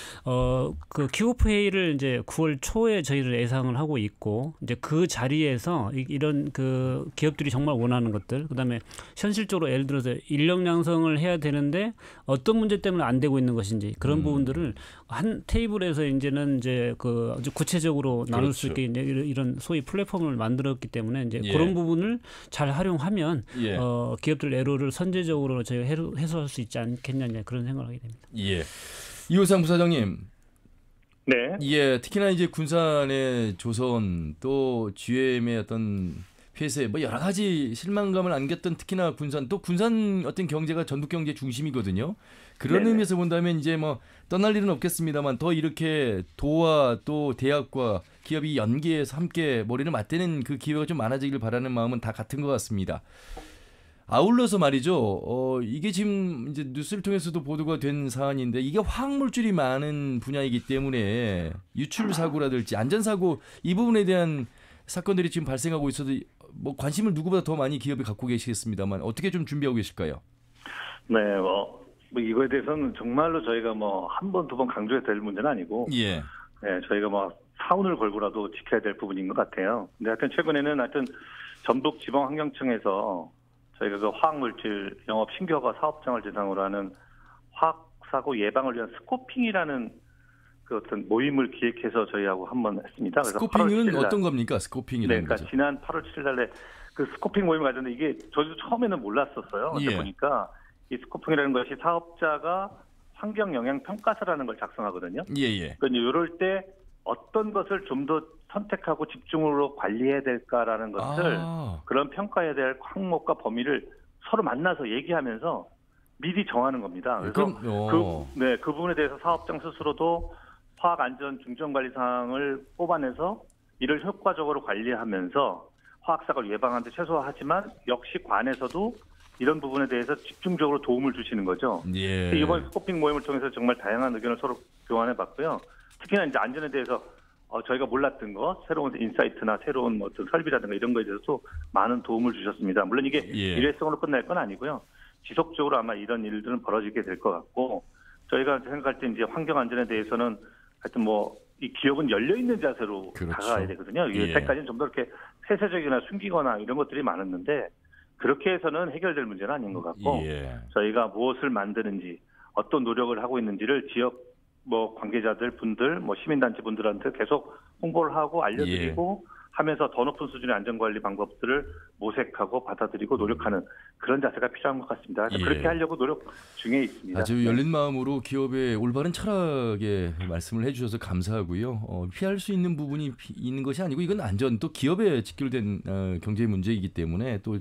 그 킥오프 회의를 이제 9월 초에 저희를 예상을 하고 있고 이제 그 자리에서 이런 그 기업들이 정말 원하는 것들, 그다음에 현실적으로 예를 들어서 인력 양성을 해야 되는데 어떤 문제 때문에 안 되고 있는 것인지 그런 부분들을 한 테이블에서 이제는 이제 그 아주 구체적으로 나눌 수 있게 이제 이런 소위 플랫폼을 만들었기 때문에 이제 그런 부분을 잘 활용하면 기업들 애로를 선제적으로 저희가 해소할 수 있지 않겠냐 그런 생각을 하게 됩니다. 예. 이호상 부사장님. 네. 예, 특히나 이제 군산의 조선 또 GM의 어떤 폐쇄 뭐 여러 가지 실망감을 안겼던 특히나 군산 또 군산 어떤 경제가 전북 경제 중심이거든요. 그런 네네. 의미에서 본다면 이제 뭐 떠날 일은 없겠습니다만 더 이렇게 도와 또 대학과 기업이 연계해서 함께 머리를 맞대는 그 기회가 좀 많아지길 바라는 마음은 다 같은 것 같습니다. 아울러서 말이죠. 이게 지금 이제 뉴스를 통해서도 보도가 된 사안인데 이게 화학물질이 많은 분야이기 때문에 유출 사고라든지 안전 사고 이 부분에 대한 사건들이 지금 발생하고 있어도 뭐 관심을 누구보다 더 많이 기업이 갖고 계시겠습니다만 어떻게 좀 준비하고 계실까요? 네, 뭐 이거에 대해서는 정말로 저희가 뭐 한 번, 두 번 강조해야 될 문제는 아니고, 예. 네, 저희가 뭐 사운을 걸고라도 지켜야 될 부분인 것 같아요. 근데 하여튼 최근에는 하여튼 전북지방환경청에서 저희가 그 화학물질 영업 신규 허가 사업장을 대상으로 하는 화학사고 예방을 위한 스코핑이라는 그 어떤 모임을 기획해서 저희하고 한번 했습니다. 그래서 스코핑은 어떤 겁니까? 스코핑이라는 네, 그러니까 거죠. 지난 8월 7일 날에 그 스코핑 모임을 가졌는데 이게 저도 처음에는 몰랐었어요. 그러다 보니까 이 스코핑이라는 것이 사업자가 환경 영향 평가서라는 걸 작성하거든요. 예. 그러니까 이럴 때 어떤 것을 좀 더 선택하고 집중으로 관리해야 될까라는 것을 그런 평가해야 될 항목과 범위를 서로 만나서 얘기하면서 미리 정하는 겁니다. 그래서 그 부분에 대해서 사업장 스스로도 화학안전 중점관리사항을 뽑아내서 이를 효과적으로 관리하면서 화학사고를 예방하는 데 최소화하지만 역시 관에서도 이런 부분에 대해서 집중적으로 도움을 주시는 거죠. 예. 이번 스코핑 모임을 통해서 정말 다양한 의견을 서로 교환해봤고요. 특히나 이제 안전에 대해서 저희가 몰랐던 거, 새로운 인사이트나 새로운 뭐 어떤 설비라든가 이런 거에 대해서도 많은 도움을 주셨습니다. 물론 이게 일회성으로 끝날 건 아니고요. 지속적으로 아마 이런 일들은 벌어지게 될 것 같고, 저희가 생각할 때 이제 환경 안전에 대해서는 하여튼 뭐 이 기업은 열려 있는 자세로 다가가야 되거든요. 여태까지는 좀 더 이렇게 폐쇄적이나 숨기거나 이런 것들이 많았는데 그렇게 해서는 해결될 문제는 아닌 것 같고 저희가 무엇을 만드는지 어떤 노력을 하고 있는지를 지역 뭐 관계자들 분들 뭐 시민단체 분들한테 계속 홍보를 하고 알려드리고 하면서 더 높은 수준의 안전관리 방법들을 모색하고 받아들이고 노력하는 그런 자세가 필요한 것 같습니다. 그렇게 하려고 노력 중에 있습니다. 아주 열린 마음으로 기업의 올바른 철학에 말씀을 해주셔서 감사하고요. 피할 수 있는 부분이 있는 것이 아니고 이건 안전 또 기업에 직결된 경제 문제이기 때문에 또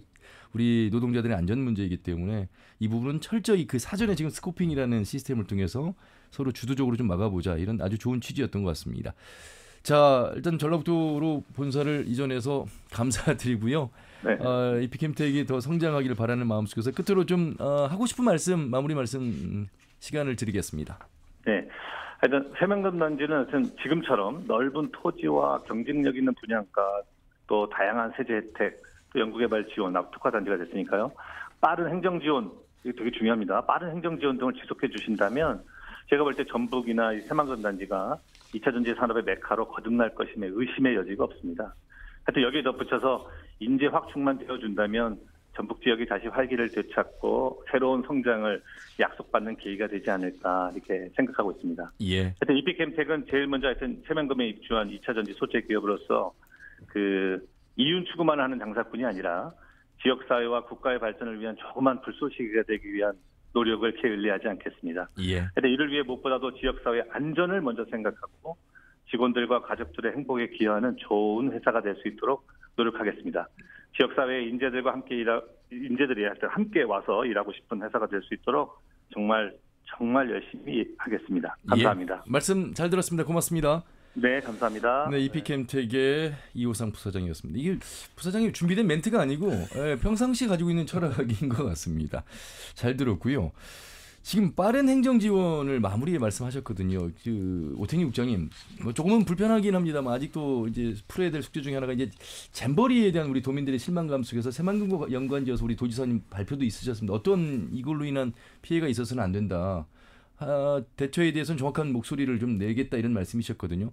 우리 노동자들의 안전 문제이기 때문에 이 부분은 철저히 그 사전에 지금 스코핑이라는 시스템을 통해서 서로 주도적으로 좀 막아보자 이런 아주 좋은 취지였던 것 같습니다. 자, 일단 전라북도로 본사를 이전해서 감사드리고요. 이피캠텍이 더 성장하기를 바라는 마음속에서 끝으로 좀 하고 싶은 말씀, 마무리 말씀 시간을 드리겠습니다. 네, 하여튼 세명금단지는 하여튼 지금처럼 넓은 토지와 경쟁력 있는 분양가 또 다양한 세제 혜택 또 연구개발 지원, 특화단지가 됐으니까요. 빠른 행정 지원, 이게 되게 중요합니다. 빠른 행정 지원 등을 지속해 주신다면 제가 볼 때 전북이나 세만금단지가 2차 전지 산업의 메카로 거듭날 것임에 의심의 여지가 없습니다. 하여튼 여기에 덧붙여서 인재 확충만 되어준다면 전북 지역이 다시 활기를 되찾고 새로운 성장을 약속받는 계기가 되지 않을까 이렇게 생각하고 있습니다. 하여튼 이피캠텍은 제일 먼저 하여튼 세명금에 입주한 2차 전지 소재 기업으로서 그 이윤 추구만 하는 장사꾼이 아니라 지역사회와 국가의 발전을 위한 조그만 불쏘시개가 되기 위한 노력을 게을리하지 않겠습니다. 그런데 이를 위해 무엇보다도 지역사회 안전을 먼저 생각하고 직원들과 가족들의 행복에 기여하는 좋은 회사가 될 수 있도록 노력하겠습니다. 지역사회의 인재들이 함께 와서 일하고 싶은 회사가 될 수 있도록 정말 열심히 하겠습니다. 감사합니다. 말씀 잘 들었습니다. 고맙습니다. 네, 감사합니다. 네, 이피캠텍의 이호상 부사장이었습니다. 이게 부사장이 준비된 멘트가 아니고 평상시에 가지고 있는 철학인 것 같습니다. 잘 들었고요. 지금 빠른 행정 지원을 마무리에 말씀하셨거든요. 그 오태니 국장님, 뭐 조금은 불편하긴 합니다만 아직도 이제 풀어야 될 숙제 중에 하나가 이제 잼버리에 대한 우리 도민들의 실망감 속에서 새만금과 연관지어서 우리 도지사님 발표도 있으셨습니다. 어떤 이걸로 인한 피해가 있어서는 안 된다. 대처에 대해서는 정확한 목소리를 좀 내겠다 이런 말씀이셨거든요.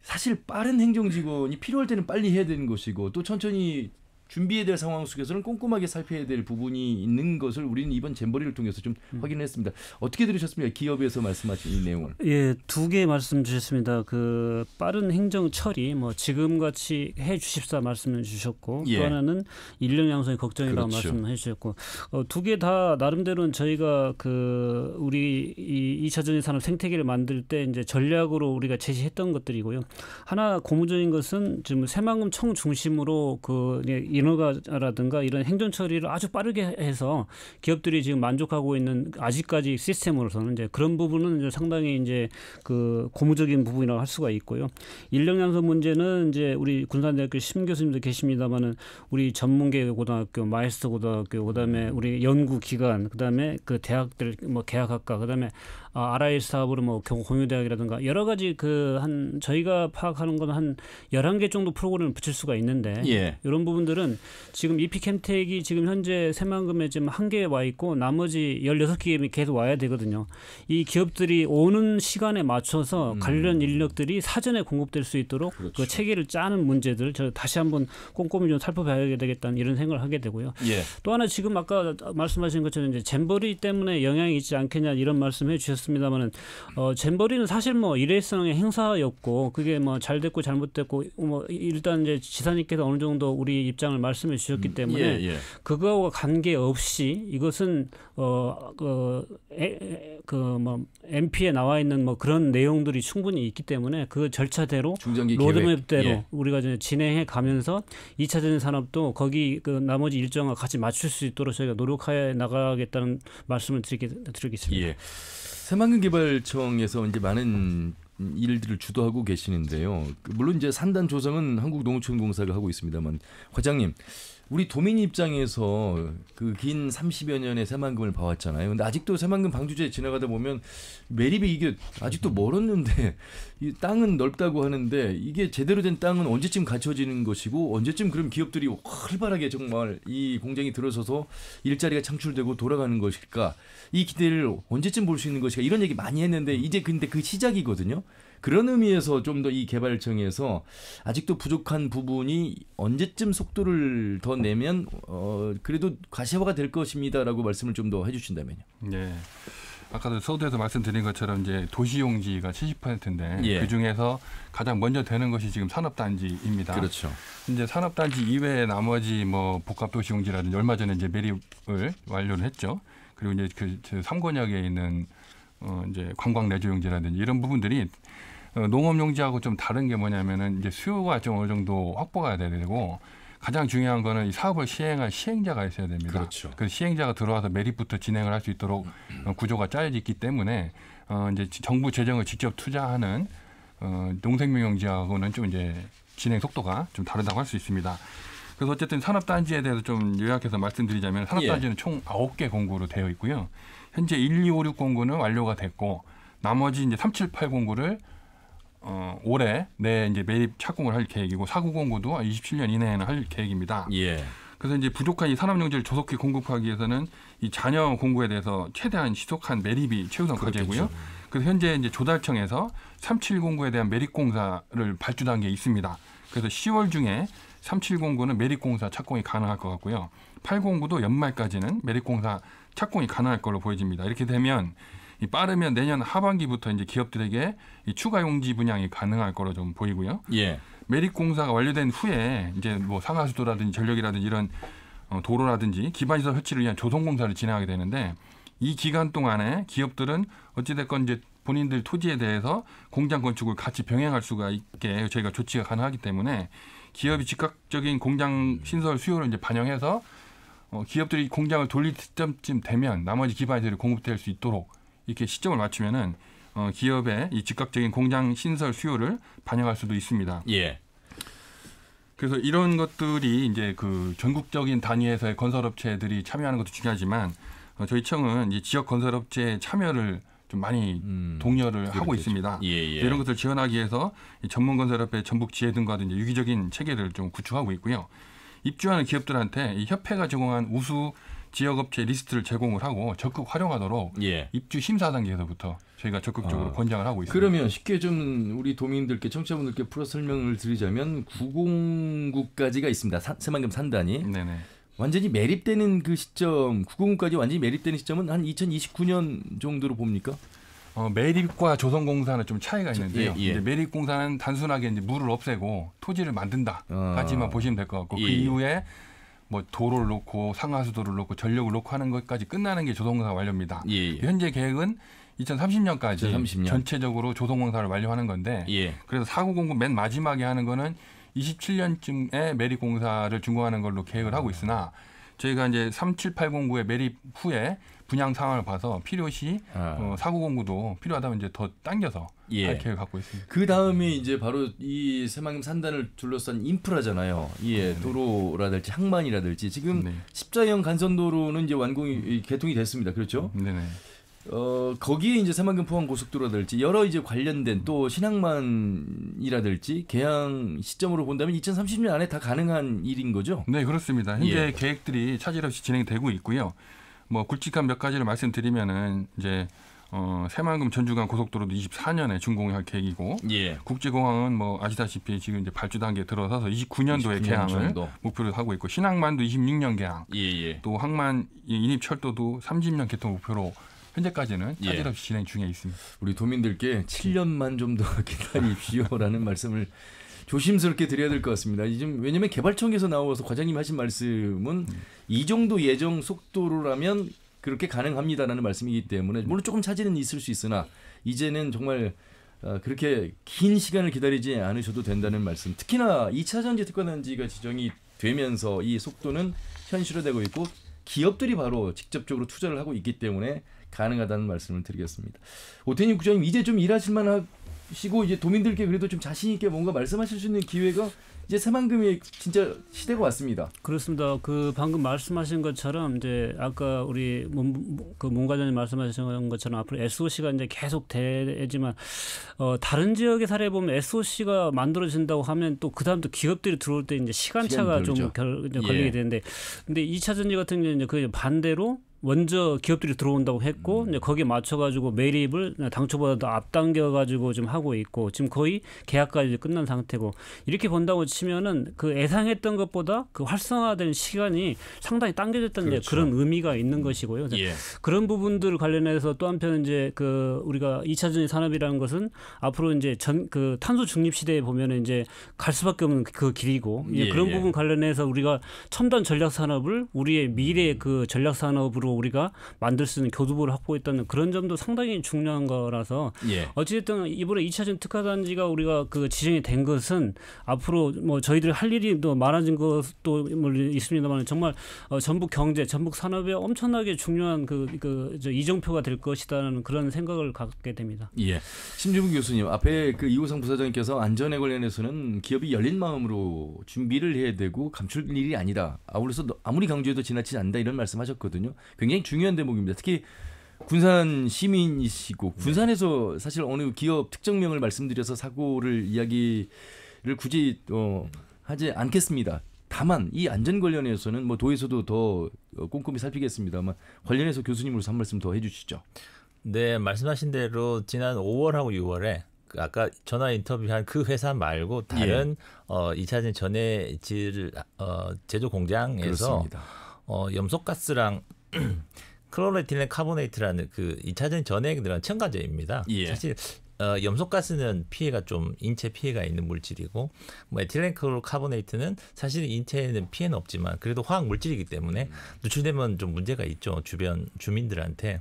사실 빠른 행정 지원이 필요할 때는 빨리 해야 되는 것이고 또 천천히 준비해야 될 상황 속에서는 꼼꼼하게 살펴야 될 부분이 있는 것을 우리는 이번 잼버리를 통해서 좀 확인했습니다. 어떻게 들으셨습니까? 기업에서 말씀하신 이 내용을. 예, 2개 말씀 주셨습니다. 그 빠른 행정 처리 뭐 지금같이 해 주십사 말씀을 주셨고 또 하나는 인력 양성이 걱정이라고 말씀해 주셨고 2개 다 나름대로는 저희가 그 우리 이 2차 전지 산업 생태계를 만들 때 이제 전략으로 우리가 제시했던 것들이고요. 하나 고무적인 것은 지금 새만금 청 중심으로 그 인허가라든가 이런 행정 처리를 아주 빠르게 해서 기업들이 지금 만족하고 있는 아직까지 시스템으로서는 이제 그런 부분은 이제 상당히 이제 그 고무적인 부분이라고 할 수가 있고요. 인력 양성 문제는 이제 우리 군산대학교 심 교수님도 계십니다만은 우리 전문계 고등학교, 마이스터 고등학교, 그다음에 우리 연구 기관, 그다음에 그 대학들 뭐 계약학과, 그다음에 RIS 사업으로 뭐 공유대학이라든가 여러 가지 그 한 저희가 파악하는 건 한 11개 정도 프로그램을 붙일 수가 있는데 이런 부분들은 지금 이피캠텍이 지금 현재 새만금에 지금 1개에 와 있고 나머지 16개에 계속 와야 되거든요. 이 기업들이 오는 시간에 맞춰서 관련 인력들이 사전에 공급될 수 있도록 그 체계를 짜는 문제들 저 다시 한번 꼼꼼히 좀 살펴봐야 되겠다는 이런 생각을 하게 되고요. 또 하나 지금 아까 말씀하신 것처럼 이제 잼버리 때문에 영향이 있지 않겠냐 이런 말씀해 주셨습니다만은 잼버리는 사실 뭐 일회성의 행사였고 그게 뭐 잘 됐고 잘못됐고 뭐 일단 이제 지사님께서 어느 정도 우리 입장을 말씀해 주셨기 때문에 그거와 관계없이 이것은 뭐 MP에 나와 있는 뭐 그런 내용들이 충분히 있기 때문에 그 절차대로 로드맵대로 우리가 이제 진행해 가면서 2차 전지 산업도 거기 그 나머지 일정과 같이 맞출 수 있도록 저희가 노력해 나가겠다는 말씀을 드리겠습니다. 새만금개발청에서 이제 많은 일들을 주도하고 계시는데요. 물론 이제 산단 조성은 한국농어촌공사가 하고 있습니다만, 과장님, 우리 도민 입장에서 그 긴 30여 년의 새만금을 봐왔잖아요. 근데 아직도 새만금 방주제 지나가다 보면 매립이 이게 아직도 멀었는데 이 땅은 넓다고 하는데 이게 제대로 된 땅은 언제쯤 갖춰지는 것이고 언제쯤 그럼 기업들이 활발하게 정말 이 공장이 들어서서 일자리가 창출되고 돌아가는 것일까? 이 기대를 언제쯤 볼 수 있는 것일까? 이런 얘기 많이 했는데 이제 근데 그 시작이거든요. 그런 의미에서 좀 더 이 개발청에서 아직도 부족한 부분이 언제쯤 속도를 더 내면 그래도 가시화가 될 것입니다라고 말씀을 좀 더 해주신다면요. 네. 아까도 서두에서 말씀드린 것처럼 이제 도시용지가 70%인데 그 중에서 가장 먼저 되는 것이 지금 산업단지입니다. 그렇죠. 이제 산업단지 이외에 나머지 뭐 복합도시용지라든지 얼마 전에 이제 매립을 완료를 했죠. 그리고 이제 그 3권역에 있는 이제 관광내조용지라든지 이런 부분들이 농업용지하고 좀 다른 게 뭐냐면은 이제 수요가 좀 어느 정도 확보가 돼야 되고 가장 중요한 거는 이 사업을 시행할 시행자가 있어야 됩니다. 그렇죠. 그 시행자가 들어와서 매립부터 진행을 할 수 있도록 구조가 짜여져 있기 때문에 이제 정부 재정을 직접 투자하는 농생명용지하고는 좀 이제 진행 속도가 좀 다르다고 할 수 있습니다. 그래서 어쨌든 산업단지에 대해서 좀 요약해서 말씀드리자면 산업단지는 총 9개 공구로 되어 있고요. 현재 1, 2, 5, 6 공구는 완료가 됐고 나머지 이제 3, 7, 8 공구를 올해 내 이제 매립 착공을 할 계획이고 4, 9 공구도 27년 이내에는 할 계획입니다. 그래서 이제 부족한 이 산업용지를 조속히 공급하기 위해서는 이 잔여 공구에 대해서 최대한 시속한 매립이 최우선 과제고요. 그래서 현재 이제 조달청에서 37 공구에 대한 매립 공사를 발주 단계에 있습니다. 그래서 10월 중에 37 공구는 매립 공사 착공이 가능할 것 같고요. 8 공구도 연말까지는 매립 공사 착공이 가능할 걸로 보여집니다. 이렇게 되면 이 빠르면 내년 하반기부터 이제 기업들에게 이 추가 용지 분양이 가능할 거로 좀 보이고요. 매립 공사가 완료된 후에 이제 뭐 상하수도라든지 전력이라든지 이런 도로라든지 기반시설 설치를 위한 조성 공사를 진행하게 되는데 이 기간 동안에 기업들은 어찌됐건 이제 본인들 토지에 대해서 공장 건축을 같이 병행할 수가 있게 저희가 조치가 가능하기 때문에 기업이 즉각적인 공장 신설 수요를 이제 반영해서 기업들이 공장을 돌릴 시점쯤 되면 나머지 기반시설이 공급될 수 있도록 이렇게 시점을 맞추면은 기업의 이 즉각적인 공장 신설 수요를 반영할 수도 있습니다. 그래서 이런 것들이 이제 그 전국적인 단위에서의 건설업체들이 참여하는 것도 중요하지만 저희 청은 이 지역 건설업체의 참여를 좀 많이 독려를 하고 있습니다. 이런 것을 지원하기 위해서 전문 건설업체 전북 지회 등과 유기적인 체계를 좀 구축하고 있고요. 입주하는 기업들한테 이 협회가 제공한 우수 지역업체 리스트를 제공을 하고 적극 활용하도록 입주 심사 단계에서부터 저희가 적극적으로 권장을 하고 있습니다. 그러면 쉽게 좀 우리 도민들께 청취자분들께 풀어 설명을 드리자면 909까지가 있습니다. 새만금 산단이. 네네. 완전히 매립되는 그 시점, 909까지 완전히 매립되는 시점은 한 2029년 정도로 봅니까? 매립과 조성공사는 좀 차이가 있는데요. 이제 매립공사는 단순하게 이제 물을 없애고 토지를 만든다까지만 보시면 될 것 같고 그 이후에 뭐 도로를 놓고 상하수도를 놓고 전력을 놓고 하는 것까지 끝나는 게 조성공사 완료입니다. 현재 계획은 2030년까지 전체적으로 조성공사를 완료하는 건데 그래서 4909 맨 마지막에 하는 거는 27년쯤에 매립공사를 준공하는 걸로 계획을 하고 있으나 저희가 이제 37809의 매립 후에 분양 상황을 봐서 필요시 4909도 필요하다면 이제 더 당겨서 할 계획을 갖고 있습니다. 그 다음에 이제 바로 이 새만금 산단을 둘러싼 인프라잖아요. 도로라든지 항만이라든지 지금 십자형 간선도로는 이제 완공이 개통이 됐습니다. 그렇죠? 네네. 거기에 이제 새만금 포항 고속도로라든지 여러 이제 관련된 또 신항만이라든지 개항 시점으로 본다면 2030년 안에 다 가능한 일인 거죠? 네, 그렇습니다. 현재 계획들이 차질 없이 진행되고 있고요. 뭐 굵직한 몇 가지를 말씀드리면은 이제 새만금 전주간 고속도로도 24년에 준공할 계획이고 국제공항은 뭐 아시다시피 지금 이제 발주 단계에 들어서서 29년도에 개항을 목표로 하고 있고 신항만도 26년 개항, 또 항만 인입철도도 30년 개통 목표로 현재까지는 차질 없이 진행 중에 있습니다. 우리 도민들께 7년만 좀 더 기다리십시오라는 말씀을 조심스럽게 드려야 될 것 같습니다. 지금 왜냐하면 개발청에서 나와서 과장님 하신 말씀은 이 정도 예정 속도로라면 그렇게 가능합니다라는 말씀이기 때문에 물론 조금 차질은 있을 수 있으나 이제는 정말 그렇게 긴 시간을 기다리지 않으셔도 된다는 말씀. 특히나 2차 전지 특화단지가 지정이 되면서 이 속도는 현실화되고 있고 기업들이 바로 직접적으로 투자를 하고 있기 때문에 가능하다는 말씀을 드리겠습니다. 오태님 국장님 이제 좀 일하실 만하시고 이제 도민들께 그래도 좀 자신 있게 뭔가 말씀하실 수 있는 기회가 이제 새만금의 진짜 시대가 왔습니다. 그렇습니다. 그 방금 말씀하신 것처럼 이제 아까 우리 문 과장님 말씀하신 것처럼 앞으로 SOC가 이제 계속 되지만 다른 지역의 사례 보면 SOC가 만들어진다고 하면 또 그다음 또 기업들이 들어올 때 이제 시간차가 좀 걸리게 되는데 근데 2차 전지 같은 경우는 이제 그 반대로 먼저 기업들이 들어온다고 했고 이제 거기에 맞춰가지고 매립을 당초보다 더 앞당겨가지고 좀 하고 있고 지금 거의 계약까지 끝난 상태고 이렇게 본다고 치면은 그 예상했던 것보다 그 활성화된 시간이 상당히 당겨졌다는 그런 의미가 있는 것이고요. 그런 부분들 관련해서 또 한편 이제 그 우리가 2차 전지 산업이라는 것은 앞으로 이제 그 탄소 중립 시대에 보면은 이제 갈 수밖에 없는 그 길이고 그런 부분 관련해서 우리가 첨단 전략 산업을 우리의 미래의 그 전략 산업으로 우리가 만들 수 있는 교두보를 확보했다는 그런 점도 상당히 중요한 거라서 어찌됐든 이번에 2차전 특화단지가 우리가 그 지정이 된 것은 앞으로 뭐 저희들 할 일이 더 많아진 것도 뭐 있습니다만 정말 전북 경제, 전북 산업에 엄청나게 중요한 그 이정표가 될 것이다라는 그런 생각을 갖게 됩니다. 심주분 교수님 앞에 그 이호상 부사장님께서 안전에 관련해서는 기업이 열린 마음으로 준비를 해야 되고 감출 일이 아니다. 아울러서 아무리 강조해도 지나치지 않는다 이런 말씀하셨거든요. 굉장히 중요한 대목입니다. 특히 군산 시민이시고 군산에서 사실 어느 기업 특정명을 말씀드려서 사고를 이야기를 굳이 하지 않겠습니다. 다만 이 안전 관련해서는 뭐 도에서도 더 꼼꼼히 살피겠습니다만 관련해서 교수님으로서 한 말씀 더 해주시죠. 네, 말씀하신 대로 지난 5월하고 6월에 아까 전화 인터뷰한 그 회사 말고 다른 2차전 전해질 제조 공장에서 염소가스랑 클로레틸렌 카보네이트라는 그 2차전 전해에 들어간 첨가제입니다. 사실 염소가스는 피해가 좀 인체 피해가 있는 물질이고 뭐 에틸렌 카보네이트는 사실 인체에는 피해는 없지만 그래도 화학 물질이기 때문에 누출되면 좀 문제가 있죠. 주변 주민들한테.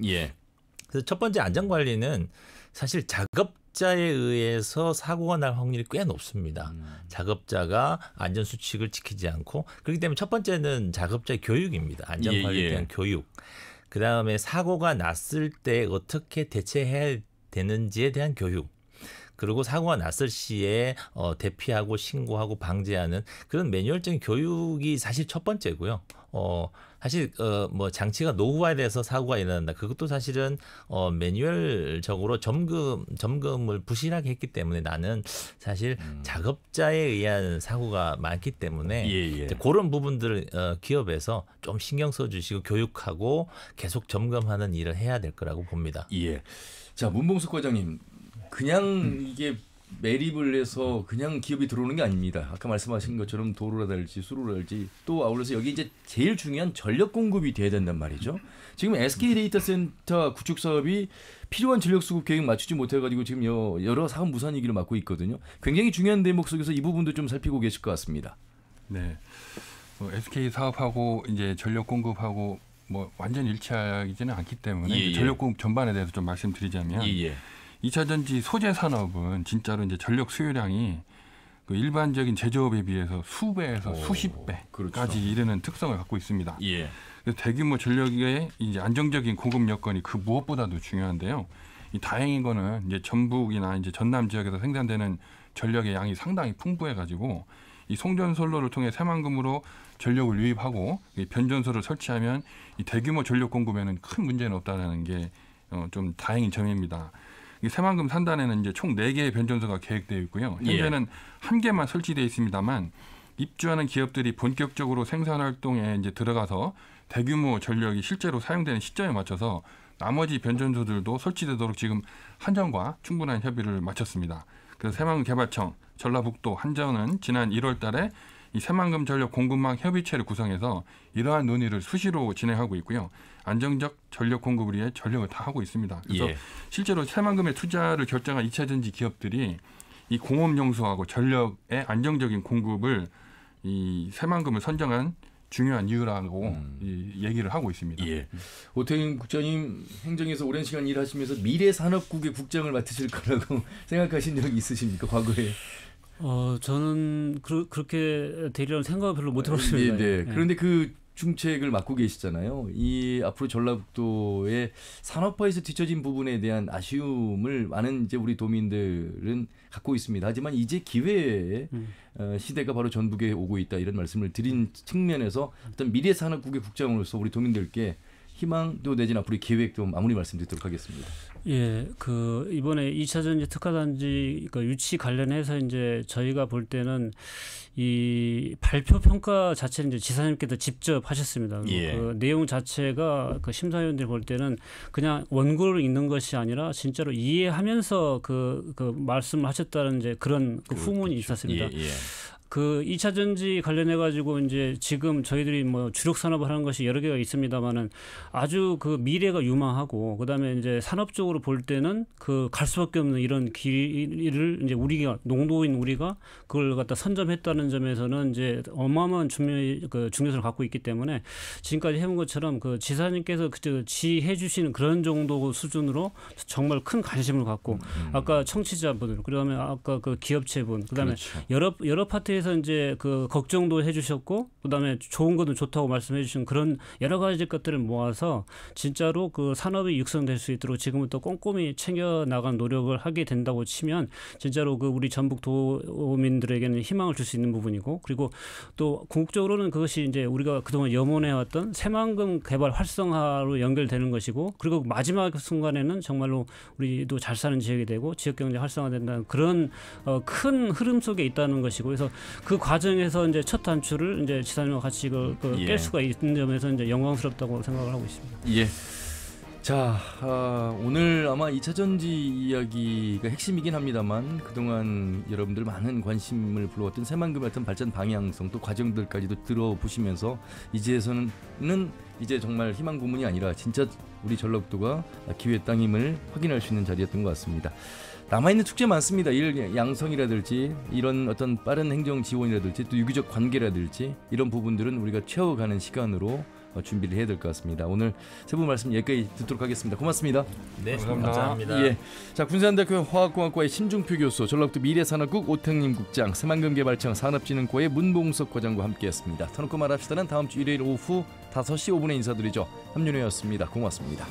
그래서 첫 번째 안전 관리는 사실 작업자에 의해서 사고가 날 확률이 꽤 높습니다. 작업자가 안전 수칙을 지키지 않고 그렇기 때문에 첫 번째는 작업자의 교육입니다. 안전 관리에 대한 교육. 그다음에 사고가 났을 때 어떻게 대처해야 되는지에 대한 교육. 그리고 사고가 났을 시에 대피하고 신고하고 방지하는 그런 매뉴얼적인 교육이 사실 첫 번째고요. 사실 뭐 장치가 노후화돼서 사고가 일어난다. 그것도 사실은 매뉴얼적으로 점검을 부실하게 했기 때문에 나는 사실 작업자에 의한 사고가 많기 때문에 이제 그런 부분들을 기업에서 좀 신경 써주시고 교육하고 계속 점검하는 일을 해야 될 거라고 봅니다. 예. 자, 문봉석 과장님, 그냥 이게 매립을 해서 그냥 기업이 들어오는 게 아닙니다. 아까 말씀하신 것처럼 도로라든지 수로라든지 또 아울러서 여기 이제 제일 중요한 전력 공급이 돼야 된단 말이죠. 지금 SK 데이터 센터 구축 사업이 필요한 전력 수급 계획 맞추지 못해가지고 지금 여러 사업 무산위기를 맞고 있거든요. 굉장히 중요한 대목 속에서 이 부분도 좀 살피고 계실 것 같습니다. 네, SK 사업하고 이제 전력 공급하고 뭐 완전 일치하지는 않기 때문에 전력 공급 전반에 대해서 좀 말씀드리자면. 2차 전지 소재 산업은 진짜로 이제 전력 수요량이 그 일반적인 제조업에 비해서 수배에서 수십 배까지 이르는 특성을 갖고 있습니다. 그래서 대규모 전력의 이제 안정적인 공급 여건이 그 무엇보다도 중요한데요. 이 다행인 거는 이제 전북이나 이제 전남 지역에서 생산되는 전력의 양이 상당히 풍부해가지고 이 송전선로를 통해 새만금으로 전력을 유입하고 이 변전소를 설치하면 이 대규모 전력 공급에는 큰 문제는 없다는 게 좀 다행인 점입니다. 이 새만금 산단에는 이제 총 4개의 변전소가 계획되어 있고요. 현재는 1개만 설치되어 있습니다만 입주하는 기업들이 본격적으로 생산 활동에 이제 들어가서 대규모 전력이 실제로 사용되는 시점에 맞춰서 나머지 변전소들도 설치되도록 지금 한전과 충분한 협의를 마쳤습니다. 그래서 새만금 개발청, 전라북도, 한전은 지난 1월 달에 이 새만금 전력 공급망 협의체를 구성해서 이러한 논의를 수시로 진행하고 있고요. 안정적 전력 공급을 위해 전력을 다 하고 있습니다. 그래서 실제로 새만금에 투자를 결정한 2차 전지 기업들이 이 공업 용수하고 전력의 안정적인 공급을 이 새만금을 선정한 중요한 이유라고 얘기를 하고 있습니다. 오태인 국장님 행정에서 오랜 시간 일하시면서 미래산업국의 국장을 맡으실 거라고 생각하신 적이 있으십니까? 과거에? 저는 그렇게 되리라는 생각을 별로 못 해봤습니다. 그런데 그 중책을 맡고 계시잖아요. 이 앞으로 전라북도의 산업화에서 뒤처진 부분에 대한 아쉬움을 많은 이제 우리 도민들은 갖고 있습니다. 하지만 이제 기회의 시대가 바로 전북에 오고 있다 이런 말씀을 드린 측면에서 어떤 미래산업국의 국장으로서 우리 도민들께 희망도 내지는 앞으로의 계획 좀 마무리 말씀드리도록 하겠습니다. 그 이번에 2차 전지 특화단지 유치 관련해서 이제 저희가 볼 때는 이 발표 평가 자체는 이제 지사님께서 직접 하셨습니다. 그 내용 자체가 그 심사위원들이 볼 때는 그냥 원고를 읽는 것이 아니라 진짜로 이해하면서 그 말씀을 하셨다는 이제 그런 후문이 있었습니다. 그 2차 전지 관련해 가지고 이제 지금 저희들이 뭐 주력 산업을 하는 것이 여러 개가 있습니다만은 아주 그 미래가 유망하고 그다음에 이제 산업적으로 볼 때는 그 갈 수밖에 없는 이런 길을 이제 우리가 농도인 우리가 그걸 갖다 선점했다는 점에서는 이제 어마어마한 중요성을 갖고 있기 때문에 지금까지 해온 것처럼 그 지사님께서 지해 주시는 그런 정도 수준으로 정말 큰 관심을 갖고 아까 청취자분 그다음에 아까 그 기업체분 그다음에 여러 파트에서 이제 그 걱정도 해주셨고 그다음에 좋은 것도 좋다고 말씀해주신 그런 여러 가지 것들을 모아서 진짜로 그 산업이 육성될 수 있도록 지금부터 꼼꼼히 챙겨 나간 노력을 하게 된다고 치면 진짜로 그 우리 전북 도민들에게는 희망을 줄 수 있는 부분이고 그리고 또 궁극적으로는 그것이 이제 우리가 그동안 염원해왔던 새만금 개발 활성화로 연결되는 것이고 그리고 마지막 순간에는 정말로 우리도 잘 사는 지역이 되고 지역 경제 활성화된다는 그런 큰 흐름 속에 있다는 것이고 그래서 그 과정에서 이제 첫 단추를 이제 지사님과 같이 깰 수가 있는 점에서 이제 영광스럽다고 생각을 하고 있습니다. 자, 오늘 아마 2차 전지 이야기가 핵심이긴 합니다만 그동안 여러분들 많은 관심을 불러왔던 새만금의 어떤 발전 방향성 또 과정들까지도 들어보시면서 이제서는 이제 정말 희망 고문이 아니라 진짜 우리 전라북도가 기회의 땅임을 확인할 수 있는 자리였던 것 같습니다. 남아있는 축제 많습니다. 양성이라든지 이런 어떤 빠른 행정 지원이라든지 또 유기적 관계라든지 이런 부분들은 우리가 채워가는 시간으로 준비를 해야 될 것 같습니다. 오늘 세 분 말씀 여기까지 듣도록 하겠습니다. 고맙습니다. 네, 감사합니다. 자, 군산대학교 화학공학과의 심중표 교수, 전라북도 미래산업국 오택림 국장, 새만금개발청 산업진흥과의 문봉석 과장과 함께했습니다. 터놓고 말합시다는 다음 주 일요일 오후 5시 5분에 인사드리죠. 함윤호였습니다. 고맙습니다.